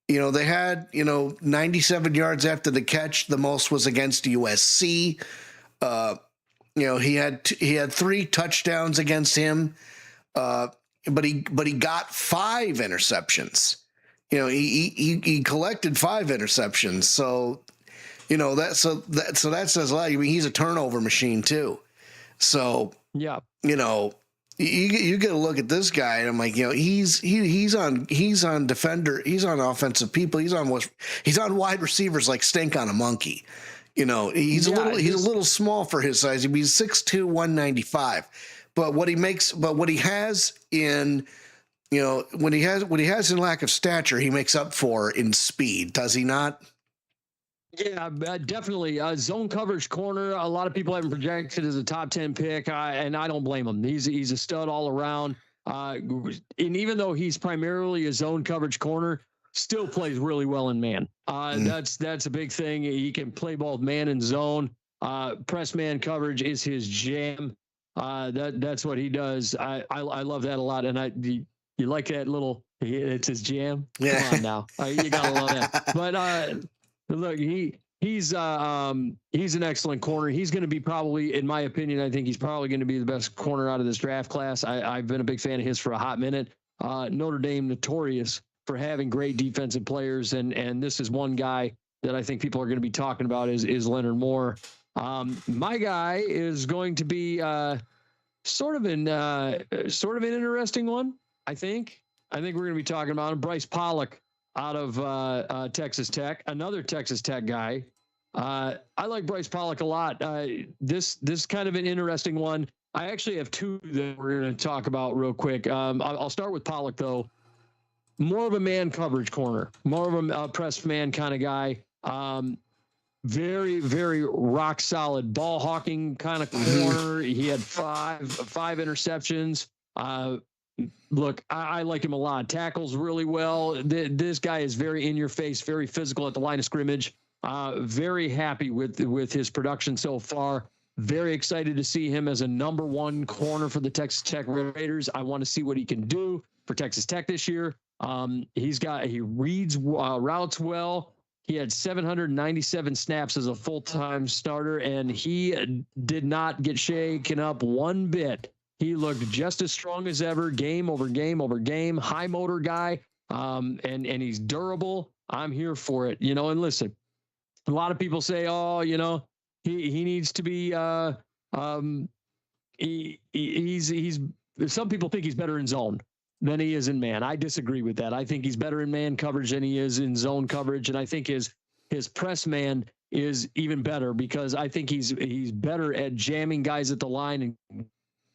They had, 97 yards after the catch. The most was against USC. He had 3 touchdowns against him. But he got 5 interceptions. He collected 5 interceptions. So, that says a lot. I mean, he's a turnover machine too. So, yeah, you get a look at this guy, and I'm like, he's on defender, he's on offensive people, he's on wide receivers like stink on a monkey. He's a little small for his size. He's 6'2", 195. But what he has in lack of stature, he makes up for in speed, does he not? Yeah, definitely. Zone coverage corner. A lot of people have him projected as a top 10 pick, and I don't blame him. He's a stud all around. And even though he's primarily a zone coverage corner, still plays really well in man. That's a big thing. He can play both man and zone. Press man coverage is his jam. That's what he does. I love that a lot. And you like that little, it's his jam. Yeah. Come on now. You gotta love that. But, look, he's an excellent corner. He's going to be probably, in my opinion, I think he's probably going to be the best corner out of this draft class. I've been a big fan of his for a hot minute. Notre Dame notorious for having great defensive players. And this is one guy that I think people are going to be talking about is Leonard Moore. My guy is going to be sort of an interesting one. I think we're going to be talking about him. Bryce Pollock out of Texas Tech, another Texas Tech guy. I like Bryce Pollock a lot. This kind of an interesting one. I actually have 2 that we're going to talk about real quick. I'll start with Pollock though. More of a man coverage corner, more of a press man kind of guy. Very, very rock solid ball hawking kind of corner. He had five interceptions. Look, I like him a lot. Tackles really well. This guy is very in your face, very physical at the line of scrimmage. Very happy with his production so far. Very excited to see him as a number 1 corner for the Texas Tech Raiders. I want to see what he can do for Texas Tech this year. He reads routes well. He had 797 snaps as a full-time starter, and he did not get shaken up one bit. He looked just as strong as ever, game over game over game, high motor guy, and he's durable. I'm here for it, and listen, a lot of people say, oh, he needs to be, he's some people think he's better in zone than he is in man. I disagree with that. I think he's better in man coverage than he is in zone coverage. And I think his press man is even better because I think he's better at jamming guys at the line and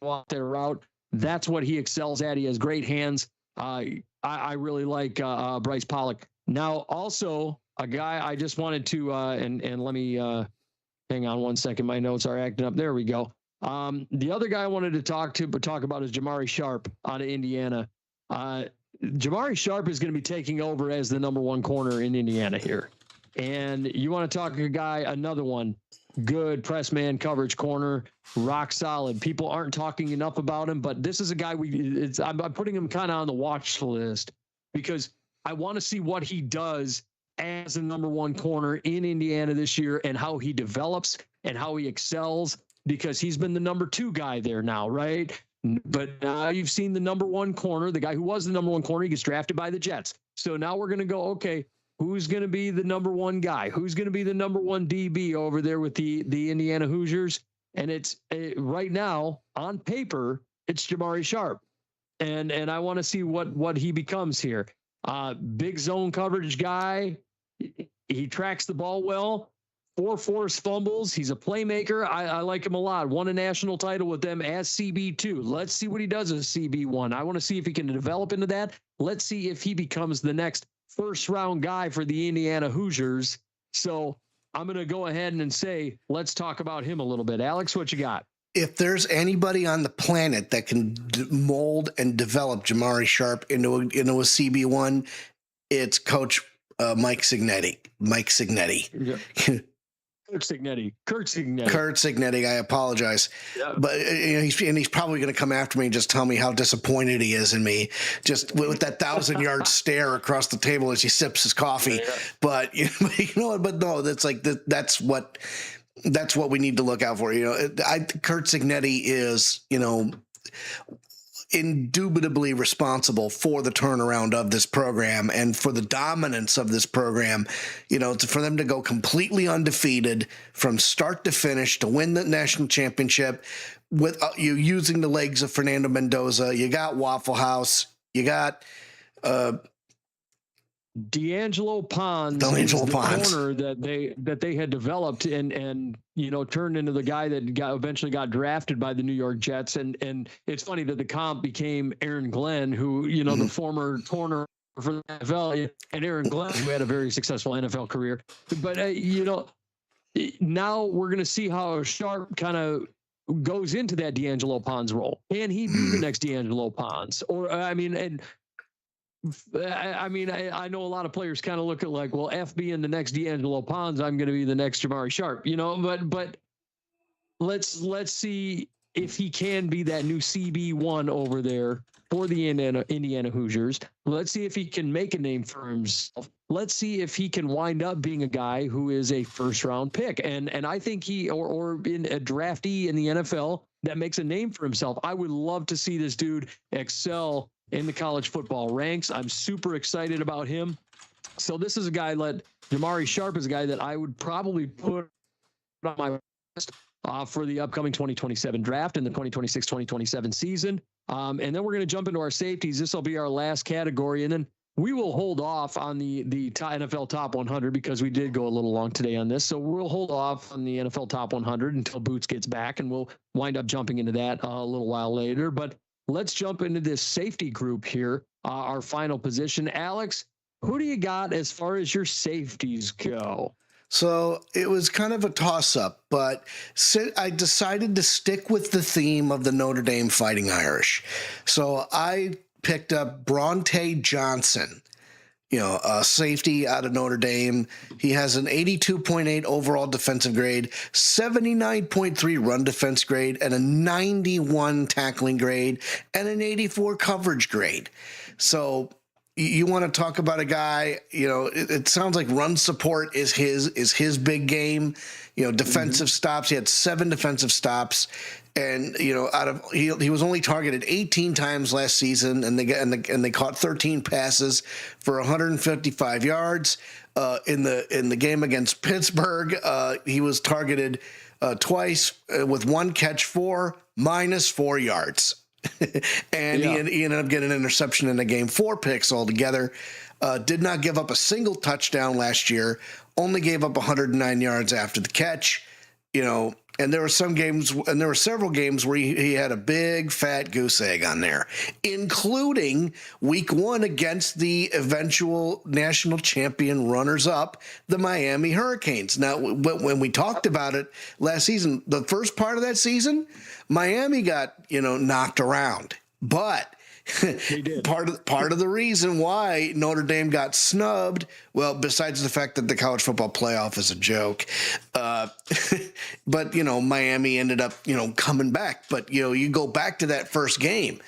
off their route. That's what he excels at. He has great hands. I really like Bryce Pollock. Now, also a guy I just wanted to, and let me hang on one second. My notes are acting up. There we go. The other guy I wanted to talk about is Jamari Sharp out of Indiana. Jamari Sharp is going to be taking over as the number 1 corner in Indiana here. And you want to talk another one, good press man coverage corner, rock solid. People aren't talking enough about him, but this is a guy I'm putting him kind of on the watch list because I want to see what he does as a number one corner in Indiana this year and how he develops and how he excels, because he's been the number 2 guy there now, right? But now you've seen the number 1 corner, the guy who was the number 1 corner, he gets drafted by the Jets. So now we're going to go, okay, who's going to be the number 1 guy? Who's going to be the number 1 DB over there with the Indiana Hoosiers? And it's right now on paper, it's Jamari Sharp. And I want to see what he becomes here. Big zone coverage guy. He tracks the ball well. 4 forced fumbles. He's a playmaker. I like him a lot. Won a national title with them as CB2. Let's see what he does as CB1. I want to see if he can develop into that. Let's see if he becomes the next first-round guy for the Indiana Hoosiers. So I'm going to go ahead and say, let's talk about him a little bit. Alex, what you got? If there's anybody on the planet that can mold and develop Jamari Sharp into a CB1, it's Coach Mike Signetti. Yeah. Kurt Signetti. I apologize, but he's probably going to come after me and just tell me how disappointed he is in me, just with that 1,000-yard stare across the table as he sips his coffee. Yeah. But but no, that's what we need to look out for. Kurt Signetti is indubitably responsible for the turnaround of this program and for the dominance of this program, for them to go completely undefeated from start to finish to win the national championship with you using the legs of Fernando Mendoza. You got Waffle House, you got D'Angelo Pons, corner that they had developed and turned into the guy that eventually got drafted by the New York Jets. And it's funny that the comp became Aaron Glenn, who the former corner for the NFL, and Aaron Glenn, who had a very successful NFL career. But now we're going to see how Sharp kind of goes into that D'Angelo Pons role. Can he be the next D'Angelo Pons? Or I know a lot of players kind of look at like, well, F being the next D'Angelo Pons, I'm going to be the next Jamari Sharp, but let's see if he can be that new CB1 over there for the Indiana Hoosiers. Let's see if he can make a name for himself. Let's see if he can wind up being a guy who is a first-round pick. And I think he or in a draftee in the NFL that makes a name for himself. I would love to see this dude excel in the college football ranks. I'm super excited about him. So this is a guy Jamari Sharp is a guy that I would probably put on my list for the upcoming 2027 draft and the 2026-2027 season. And then we're going to jump into our safeties. This will be our last category. And then we will hold off on the NFL Top 100 because we did go a little long today on this. So we'll hold off on the NFL Top 100 until Boots gets back, and we'll wind up jumping into that a little while later. But let's jump into this safety group here, our final position. Alex, who do you got as far as your safeties go? So it was kind of a toss-up, but I decided to stick with the theme of the Notre Dame Fighting Irish. So I picked up Bronte Johnson, a safety out of Notre Dame. He has an 82.8 overall defensive grade, 79.3 run defense grade, and a 91 tackling grade, and an 84 coverage grade. So you want to talk about a guy, it sounds like run support is his big game. Defensive stops. He had 7 defensive stops. And he was only targeted 18 times last season, and they caught 13 passes for 155 yards. In the game against Pittsburgh, he was targeted twice with 1 catch for -4 yards, and he ended up getting an interception in the game, 4 picks altogether. Did not give up a single touchdown last year. Only gave up 109 yards after the catch. And there were several games where he had a big fat goose egg on there, including week 1 against the eventual national champion runners-up, the Miami Hurricanes. Now, when we talked about it last season, the first part of that season, Miami got, knocked around, but They did. Part of the reason why Notre Dame got snubbed, well, besides the fact that the college football playoff is a joke, but Miami ended up coming back. But you go back to that first game,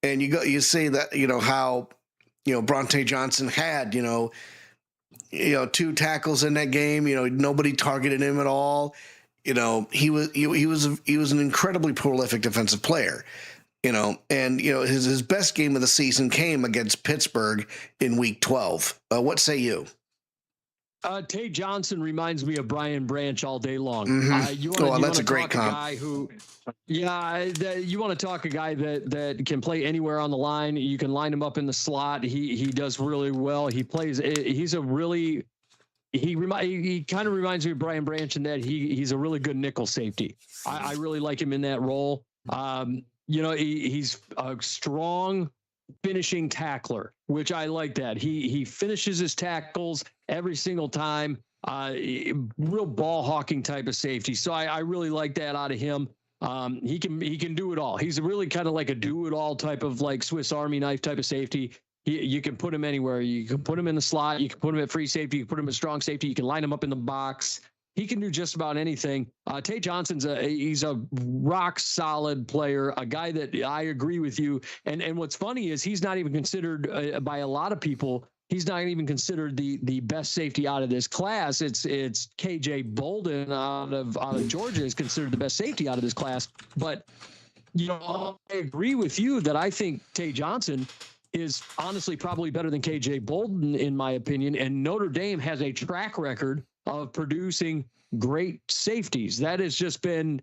and you say that how Bronte Johnson had 2 tackles in that game. Nobody targeted him at all. He was an incredibly prolific defensive player. And his best game of the season came against Pittsburgh in Week 12. What say you? Tate Johnson reminds me of Brian Branch all day long. Mm-hmm. That's a great comp. Guy who, you want to talk a guy that can play anywhere on the line. You can line him up in the slot. He does really well. He kind of reminds me of Brian Branch in that he's a really good nickel safety. I really like him in that role. He's a strong finishing tackler, which I like that. He finishes his tackles every single time. Real ball hawking type of safety. So I really like that out of him. He can do it all. He's really kind of like a do it all type of like Swiss Army knife type of safety. You can put him anywhere. You can put him in the slot. You can put him at free safety. You can put him at strong safety. You can line him up in the box. He can do just about anything. Tate Johnson's he's a rock solid player, a guy that I agree with you. And what's funny is he's not even considered by a lot of people. He's not even considered the best safety out of this class. It's KJ Bolden out of Georgia is considered the best safety out of this class. But I agree with you that I think Tate Johnson is honestly probably better than KJ Bolden in my opinion. And Notre Dame has a track record of producing great safeties. That has just been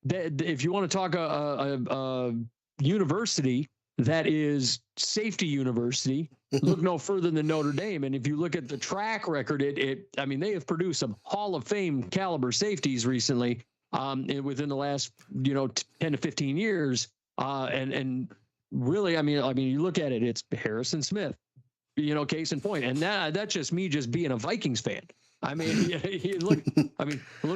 that. If you want to talk a university that is safety university, look no further than Notre Dame. And if you look at the track record, they have produced some Hall of Fame caliber safeties recently, within the last 10 to 15 years. And really, you look at it, it's Harrison Smith, case in point. And that's just me just being a Vikings fan. Look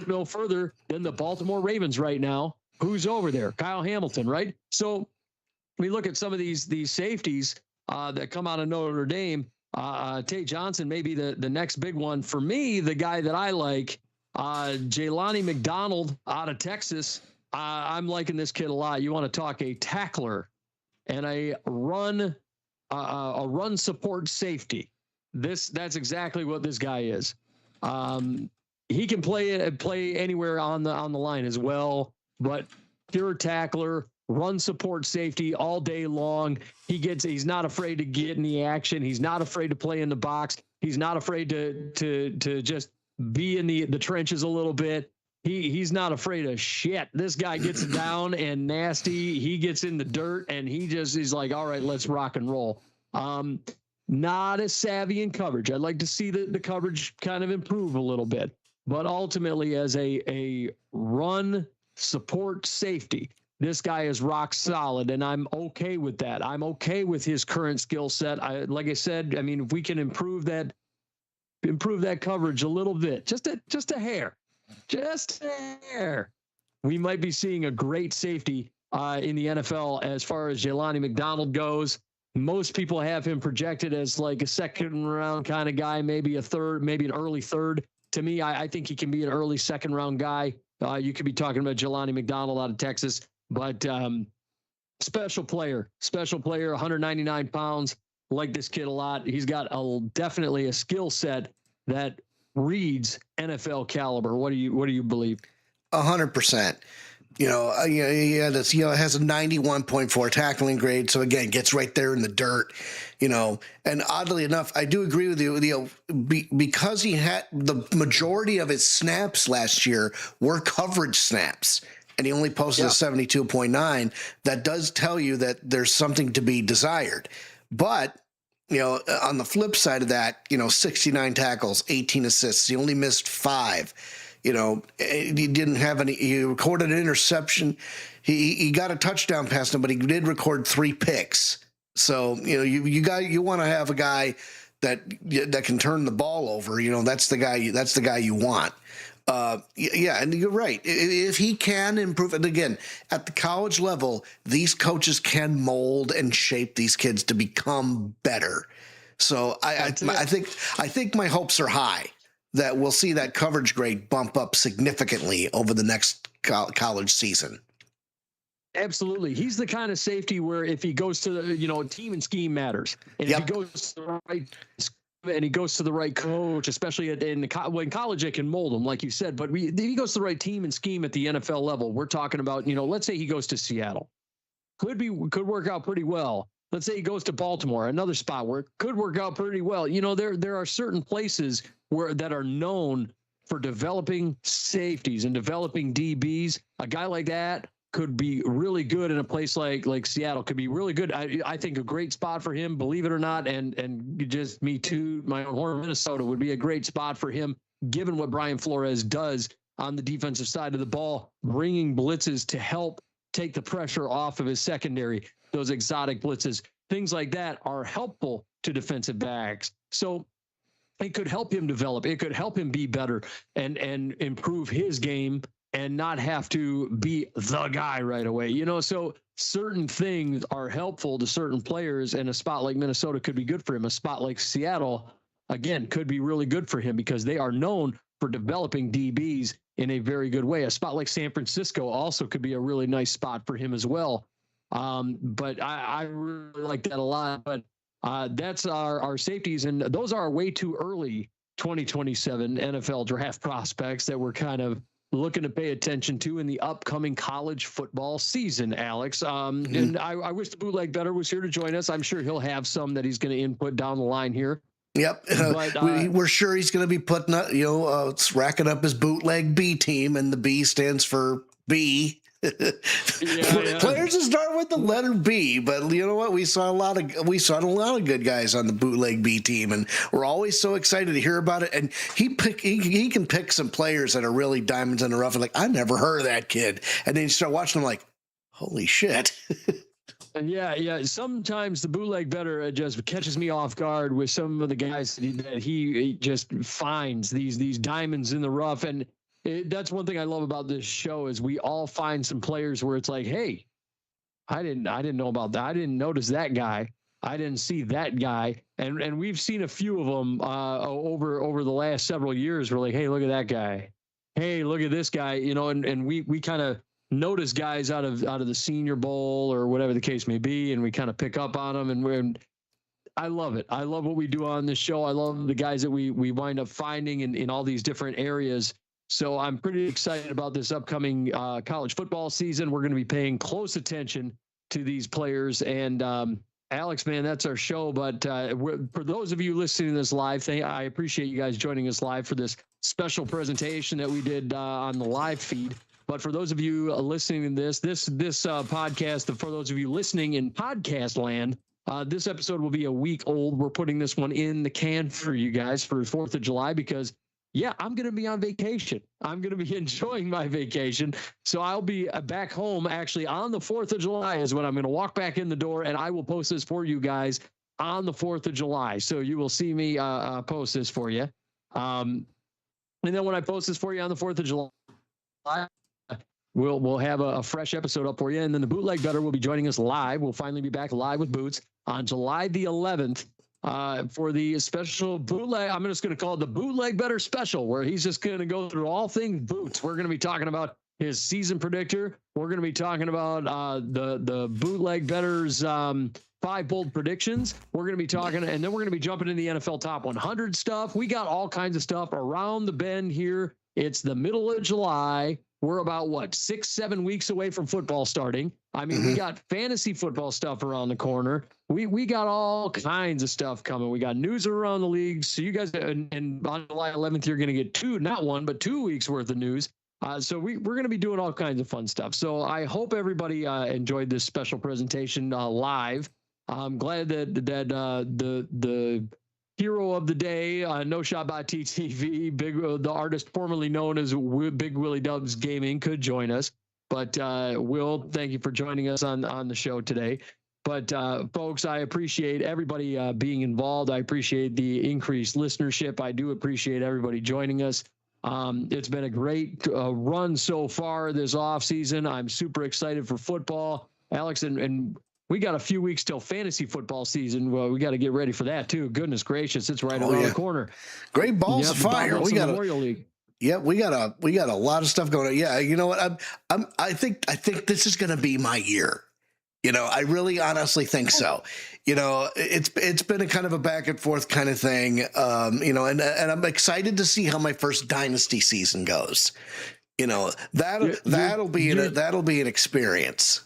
no further than the Baltimore Ravens right now. Who's over there? Kyle Hamilton, right? So we look at some of these safeties that come out of Notre Dame. Tate Johnson may be the next big one. For me, the guy that I like, Jelani McDonald out of Texas. I'm liking this kid a lot. You want to talk a tackler and a run support safety. That's exactly what this guy is. He can play anywhere on the line as well, but pure tackler, run support safety all day long. He's not afraid to get in the action. He's not afraid to play in the box. He's not afraid to just be in the trenches a little bit. He's not afraid of shit. This guy gets down and nasty. He gets in the dirt and he's like, all right, let's rock and roll. Not as savvy in coverage. I'd like to see the coverage kind of improve a little bit, but ultimately as a run support safety, this guy is rock solid, and I'm okay with that. I'm okay with his current skill set. Like I said, if we can improve that coverage a little bit, just a hair, we might be seeing a great safety in the NFL as far as Jelani McDonald goes. Most people have him projected as like a second round kind of guy, maybe a third, maybe an early third. To me, I think he can be an early second round guy. You could be talking about Jelani McDonald out of Texas, but special player, 199 pounds. Like this kid a lot. He's got definitely a skill set that reads NFL caliber. What do you believe? 100%. He has a 91.4 tackling grade. So again, gets right there in the dirt, and oddly enough, I do agree with you, because he had the majority of his snaps last year were coverage snaps and he only posted a 72.9. That does tell you that there's something to be desired. But, on the flip side of that, 69 tackles, 18 assists. He only missed 5. He didn't have any. He recorded an interception. He got a touchdown pass, but he did record 3 picks. So you want to have a guy that can turn the ball over. That's the guy you want. Yeah, and you're right. If he can improve, and again, at the college level, these coaches can mold and shape these kids to become better. So I think my hopes are high that we'll see that coverage grade bump up significantly over the next college season. Absolutely. He's the kind of safety where if he goes to the, team and scheme matters. And if he goes to the right and he goes to the right coach, especially in college, they can mold him, like you said. But if he goes to the right team and scheme at the NFL level, we're talking about, let's say he goes to Seattle. Could work out pretty well. Let's say he goes to Baltimore, another spot where it could work out pretty well. There are certain places that are known for developing safeties and developing DBs. A guy like that could be really good in a place like Seattle. Could be really good. I think a great spot for him, believe it or not, and just me too, my own horn, Minnesota would be a great spot for him, given what Brian Flores does on the defensive side of the ball, bringing blitzes to help take the pressure off of his secondary. Those exotic blitzes, things like that are helpful to defensive backs. So it could help him develop. It could help him be better and improve his game and not have to be the guy right away. So certain things are helpful to certain players, and a spot like Minnesota could be good for him. A spot like Seattle, again, could be really good for him because they are known for developing DBs in a very good way. A spot like San Francisco also could be a really nice spot for him as well. But I really like that a lot. But that's our safeties, and those are way too early 2027 NFL draft prospects that we're kind of looking to pay attention to in the upcoming college football season, Alex. And I wish the bootleg better was here to join us. I'm sure he'll have some that he's going to input down the line here. Yep. But, we're sure he's going to be putting up, racking up his bootleg B team, and the B stands for B. Players that start with the letter B, but you know what? We saw a lot of good guys on the bootleg B team, and we're always so excited to hear about it. And he can pick some players that are really diamonds in the rough, and like, I never heard of that kid. And then you start watching them like, holy shit. Yeah. Sometimes the bootleg better just catches me off guard with some of the guys that he just finds these diamonds in the rough. And that's one thing I love about this show is we all find some players where it's like, hey, I didn't know about that. I didn't notice that guy. I didn't see that guy. And we've seen a few of them over the last several years. We're like, hey, look at that guy. Hey, look at this guy. And we kind of notice guys out of the Senior Bowl or whatever the case may be, and we kind of pick up on them. And I love it. I love what we do on this show. I love the guys that we wind up finding in all these different areas. So I'm pretty excited about this upcoming college football season. We're going to be paying close attention to these players. And Alex, man, that's our show. But for those of you listening to this live, I appreciate you guys joining us live for this special presentation that we did on the live feed. But for those of you listening to this podcast, for those of you listening in podcast land, this episode will be a week old. We're putting this one in the can for you guys for 4th of July because I'm going to be on vacation. I'm going to be enjoying my vacation. So I'll be back home actually on the 4th of July is when I'm going to walk back in the door, and I will post this for you guys on the 4th of July. So you will see me post this for you. And then when I post this for you on the 4th of July, we'll have a fresh episode up for you. And then the bootleg better will be joining us live. We'll finally be back live with Boots on July the 11th. For the special bootleg, I'm just going to call it the bootleg better special, where he's just going to go through all things Boots. We're going to be talking about his season predictor. We're going to be talking about the bootleg betters 5 bold predictions. We're going to be talking, and then we're going to be jumping into the NFL top 100 stuff. We got all kinds of stuff around the bend here. It's the middle of July. We're about 6-7 weeks away from football starting. I mean, we got fantasy football stuff around the corner. We got all kinds of stuff coming. We got news around the league. So you guys, and on July 11th, you're going to get not 1, but 2 weeks worth of news. So we're going to be doing all kinds of fun stuff. So I hope everybody enjoyed this special presentation live. I'm glad that the hero of the day, No Shot by TTV, the artist formerly known as Big Willie Dubs Gaming, could join us. But Will, thank you for joining us on the show today. But folks, I appreciate everybody being involved. I appreciate the increased listenership. I do appreciate everybody joining us. It's been a great run so far this offseason. I'm super excited for football, Alex, and we got a few weeks till fantasy football season. Well, we got to get ready for that too. Goodness gracious, it's right around the corner. Great balls of fire. We got Memorial League. Yeah, we got a lot of stuff going on. Yeah, you know what? I think this is going to be my year. You know, I really honestly think so. You know, it's been a kind of a back and forth kind of thing. You know, and I'm excited to see how my first dynasty season goes. You know, that'll be an experience.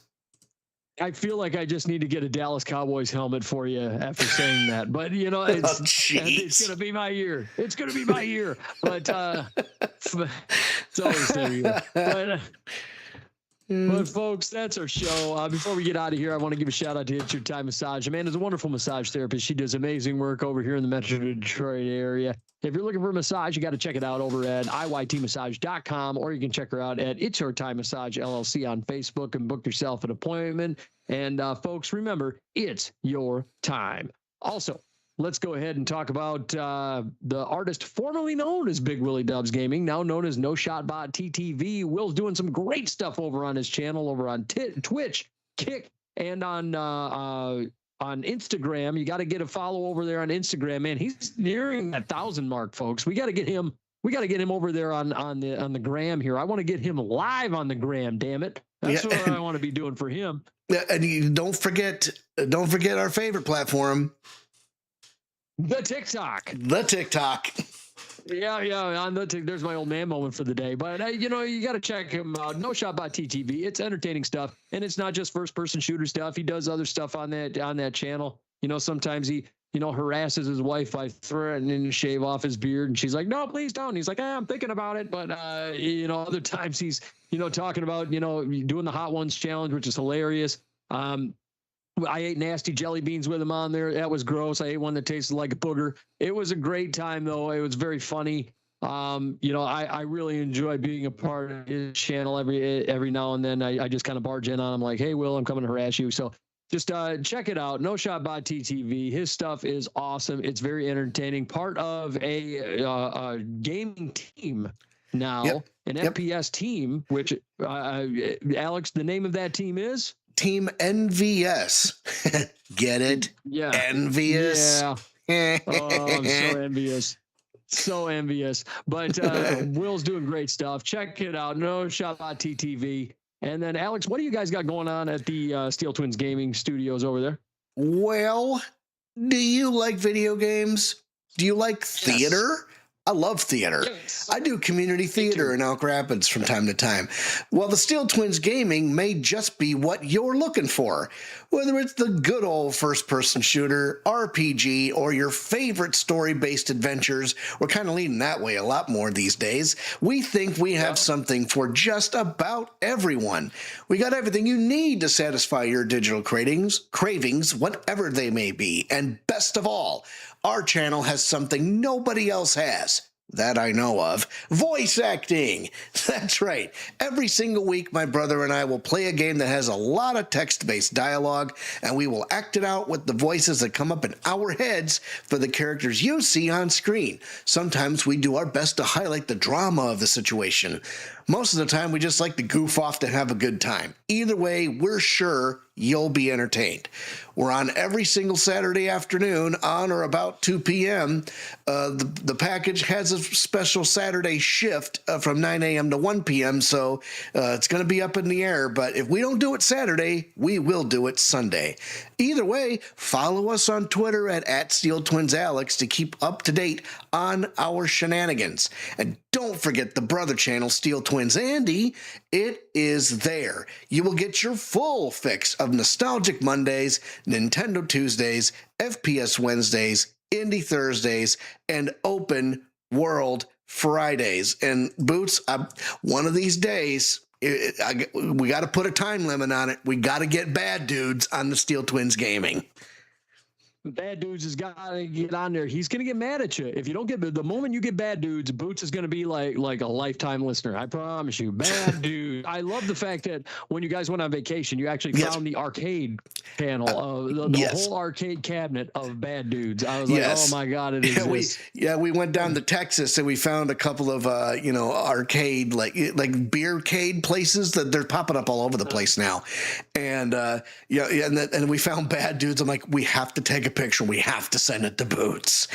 I feel like I just need to get a Dallas Cowboys helmet for you after saying that. But, you know, it's going to be my year. It's going to be my year. But it's always their year. But folks, that's our show. Before we get out of here, I want to give a shout out to It's Your Time Massage. Amanda's a wonderful massage therapist. She does amazing work over here in the Metro Detroit area. If you're looking for a massage, you got to check it out over at iytmassage.com, or you can check her out at It's Your Time Massage LLC on Facebook and book yourself an appointment. And folks, remember, it's your time. Also, let's go ahead and talk about the artist formerly known as Big Willie Dubs Gaming, now known as No Shot Bot TTV. Will's doing some great stuff over on his channel, over on Twitch, Kick, and on Instagram. You got to get a follow over there on Instagram, man. He's nearing that 1,000 mark, folks. We got to get him. We got to get him over there on the gram here. I want to get him live on the gram. Damn it, that's what I want to be doing for him. Yeah, and you don't forget our favorite platform. The TikTok. Yeah. On there's my old man moment for the day. But you know, you got to check him out. No Shot Bot TTV. It's entertaining stuff, and it's not just first person shooter stuff. He does other stuff on that channel. You know, sometimes he harasses his wife by threatening to shave off his beard, and she's like, "No, please don't." And he's like, "I'm thinking about it." But other times he's talking about doing the Hot Ones challenge, which is hilarious. I ate nasty jelly beans with him on there. That was gross. I ate one that tasted like a booger. It was a great time, though. It was very funny. I really enjoy being a part of his channel every now and then. I just kind of barge in on him like, "Hey, Will, I'm coming to harass you." So just check it out. No Shot Bot TTV. His stuff is awesome. It's very entertaining. Part of a gaming team now, an FPS team, which, Alex, the name of that team is? Team NVS. Get it? Yeah. Envious. Yeah. Oh, I'm so envious. So envious. But Will's doing great stuff. Check it out. No Shot Bot TTV. And then, Alex, what do you guys got going on at the Steel Twins Gaming Studios over there? Well, do you like video games? Do you like theater? Yes. I love theater. Yes. I do community theater in Elk Rapids from time to time. Well, the Steel Twins Gaming may just be what you're looking for. Whether it's the good old first-person shooter, RPG, or your favorite story-based adventures, we're kind of leaning that way a lot more these days. We think we have something for just about everyone. We got everything you need to satisfy your digital cravings, whatever they may be. And best of all, our channel has something nobody else has. That I know of. Voice acting. That's right. Every single week, my brother and I will play a game that has a lot of text-based dialogue, and we will act it out with the voices that come up in our heads for the characters you see on screen. Sometimes we do our best to highlight the drama of the situation. Most of the time, we just like to goof off to have a good time. Either way, we're sure you'll be entertained. We're on every single Saturday afternoon on or about 2 p.m. The package has a special Saturday shift from 9 a.m. to 1 p.m., so it's going to be up in the air. But if we don't do it Saturday, we will do it Sunday. Either way, follow us on Twitter at SteelTwinsAlex to keep up to date on our shenanigans. And don't forget the brother channel, Steel Twins Andy. It is there. You will get your full fix of Nostalgic Mondays, Nintendo Tuesdays, FPS Wednesdays, Indie Thursdays, and Open World Fridays. And Boots, one of these days, we got to put a time limit on it. We got to get bad dudes on the Steel Twins Gaming. Bad Dudes has got to get on there. He's going to get mad at you if you don't get. The moment you get Bad Dudes, Boots is going to be like a lifetime listener. I promise you. Bad Dude. I love the fact that when you guys went on vacation, you actually found the arcade panel, the whole arcade cabinet of Bad Dudes. I was like, oh my God, it exists. We went down to Texas and we found a couple of arcade like beercade places that they're popping up all over the place now, and and we found Bad Dudes. I'm like, we have to take a picture. We have to send it to Boots.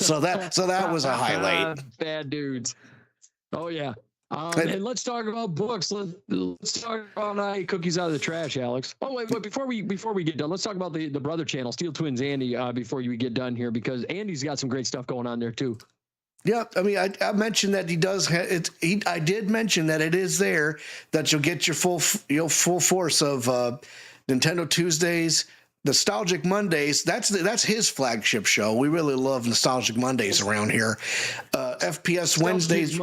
so that was a highlight. Bad Dudes. Oh yeah. And let's talk about books. Let's talk about cookies out of the trash, Alex. Oh wait, before we get done, let's talk about the brother channel, Steele Twins Andy, before we get done here, because Andy's got some great stuff going on there too. Yeah, I mean, I mentioned that he does. I did mention that it is there, that you'll get your full force of Nintendo Tuesdays, Nostalgic Mondays. That's his flagship show. We really love Nostalgic Mondays around here. FPS Wednesdays.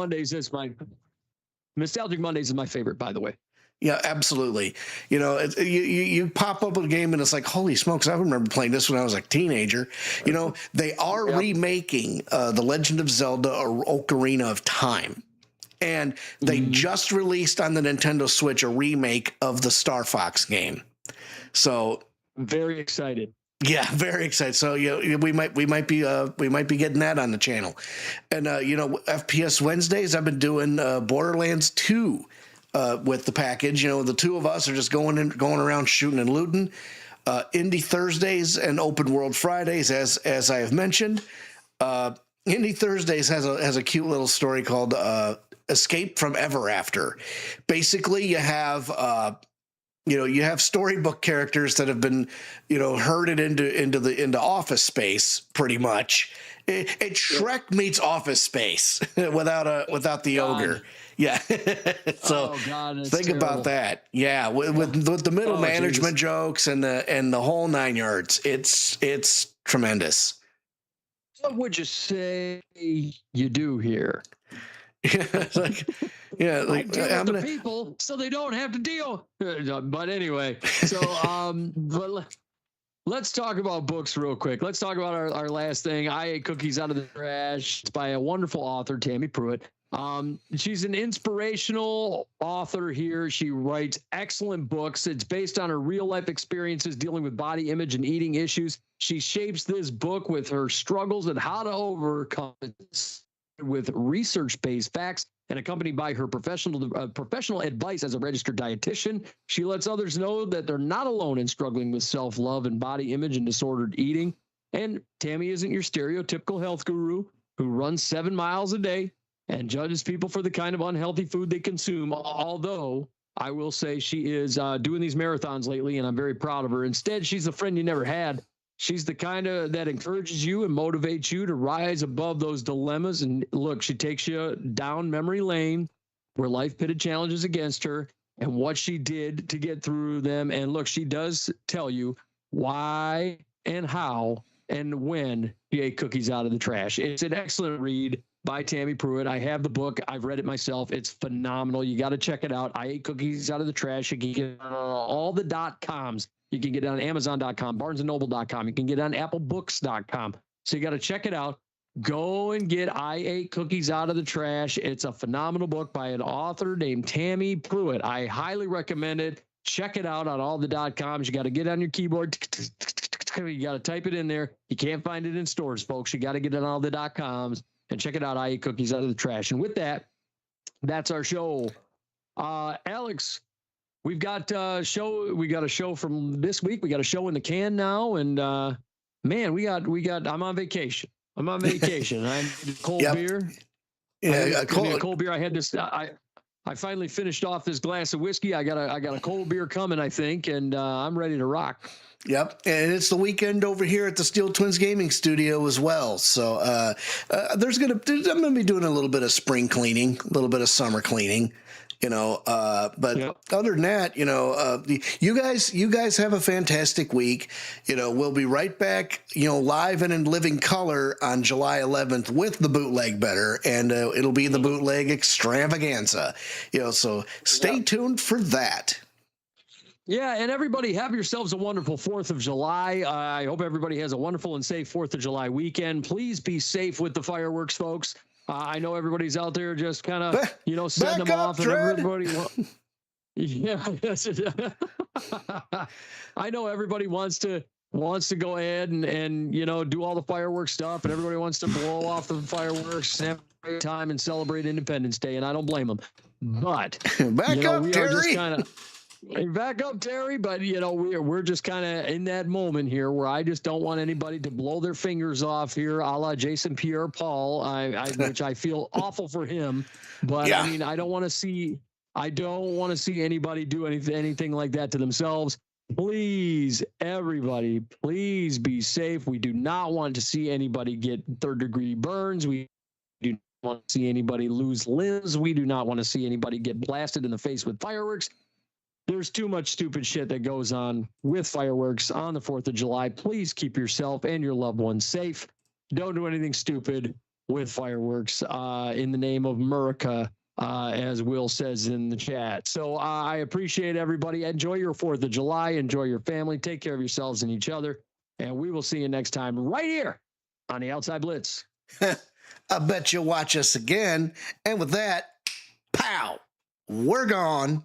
Nostalgic Mondays is my favorite, by the way. Yeah, absolutely. You pop up a game and it's like, holy smokes, I remember playing this when I was a teenager. They are remaking The Legend of Zelda Ocarina of Time. And they just released on the Nintendo Switch a remake of the Star Fox game. So very excited. Yeah, very excited. So we might be getting that on the channel. And FPS Wednesdays, I've been doing Borderlands 2 with the package. The two of us are just going around shooting and looting. Indie Thursdays and Open World Fridays, as I have mentioned. Indie Thursdays has a cute little story called Escape from Ever After. Basically, you have storybook characters that have been, herded into Office Space, pretty much. It's Shrek meets Office Space without the ogre. Yeah. So think about that. Yeah, with the middle management jokes and the whole 9 yards. It's tremendous. What would you say you do here? The people so they don't have to deal. But anyway, but let's talk about books real quick. Let's talk about our last thing. I Ate Cookies Out of the Trash. It's by a wonderful author, Tammy Pruitt. She's an inspirational author here. She writes excellent books. It's based on her real life experiences dealing with body image and eating issues. She shapes this book with her struggles and how to overcome it with research-based facts and accompanied by her professional advice as a registered dietitian. She lets others know that they're not alone in struggling with self-love and body image and disordered eating. And Tammy isn't your stereotypical health guru who runs 7 miles a day and judges people for the kind of unhealthy food they consume, although I will say she is doing these marathons lately, and I'm very proud of her. Instead, she's a friend you never had. She's the kind of that encourages you and motivates you to rise above those dilemmas. And look, she takes you down memory lane where life pitted challenges against her and what she did to get through them. And look, she does tell you why and how and when she ate cookies out of the trash. It's an excellent read by Tammy Pruitt. I have the book. I've read it myself. It's phenomenal. You got to check it out. I Ate Cookies Out of the Trash. You can get it on all the .coms. You can get it on Amazon.com, BarnesandNoble.com. You can get it on AppleBooks.com. So you got to check it out. Go and get I Ate Cookies Out of the Trash. It's a phenomenal book by an author named Tammy Pruitt. I highly recommend it. Check it out on all the .coms. You got to get on your keyboard. You got to type it in there. You can't find it in stores, folks. You got to get it on all the .coms and check it out. I Ate Cookies Out of the Trash. And with that, that's our show. Alex, we got a show from this week. We got a show in the can now, and man, we got. I'm on vacation. I need cold beer. Yeah, cold beer. I had this. I finally finished off this glass of whiskey. I got a cold beer coming, I think, and I'm ready to rock. Yep, and it's the weekend over here at the Steele Twins Gaming Studio as well. So I'm gonna be doing a little bit of spring cleaning, a little bit of summer cleaning. But yep. Other than that, you guys have a fantastic week. We'll be right back, live and in living color on July 11th with the bootleg better, and it'll be the bootleg extravaganza. So stay tuned for that. Yeah, and everybody have yourselves a wonderful 4th of July. I hope everybody has a wonderful and safe 4th of July weekend. Please be safe with the fireworks, folks. I know everybody's out there just kind of, setting them off. And everybody, yeah, I know everybody wants to go ahead and do all the fireworks stuff, and everybody wants to blow off the fireworks every time and celebrate Independence Day, and I don't blame them. But back up, we Terry. are just kind of back up, Terry. But we're just kind of in that moment here where I just don't want anybody to blow their fingers off here, a la Jason Pierre-Paul, which I feel awful for him. But yeah. I mean, I don't want to see anybody do anything like that to themselves. Please, everybody, please be safe. We do not want to see anybody get third-degree burns. We do not want to see anybody lose limbs. We do not want to see anybody get blasted in the face with fireworks. There's too much stupid shit that goes on with fireworks on the 4th of July. Please keep yourself and your loved ones safe. Don't do anything stupid with fireworks in the name of America, as Will says in the chat. So I appreciate everybody. Enjoy your 4th of July. Enjoy your family. Take care of yourselves and each other. And we will see you next time right here on the Outside Blitz. I bet you'll watch us again. And with that, pow, we're gone.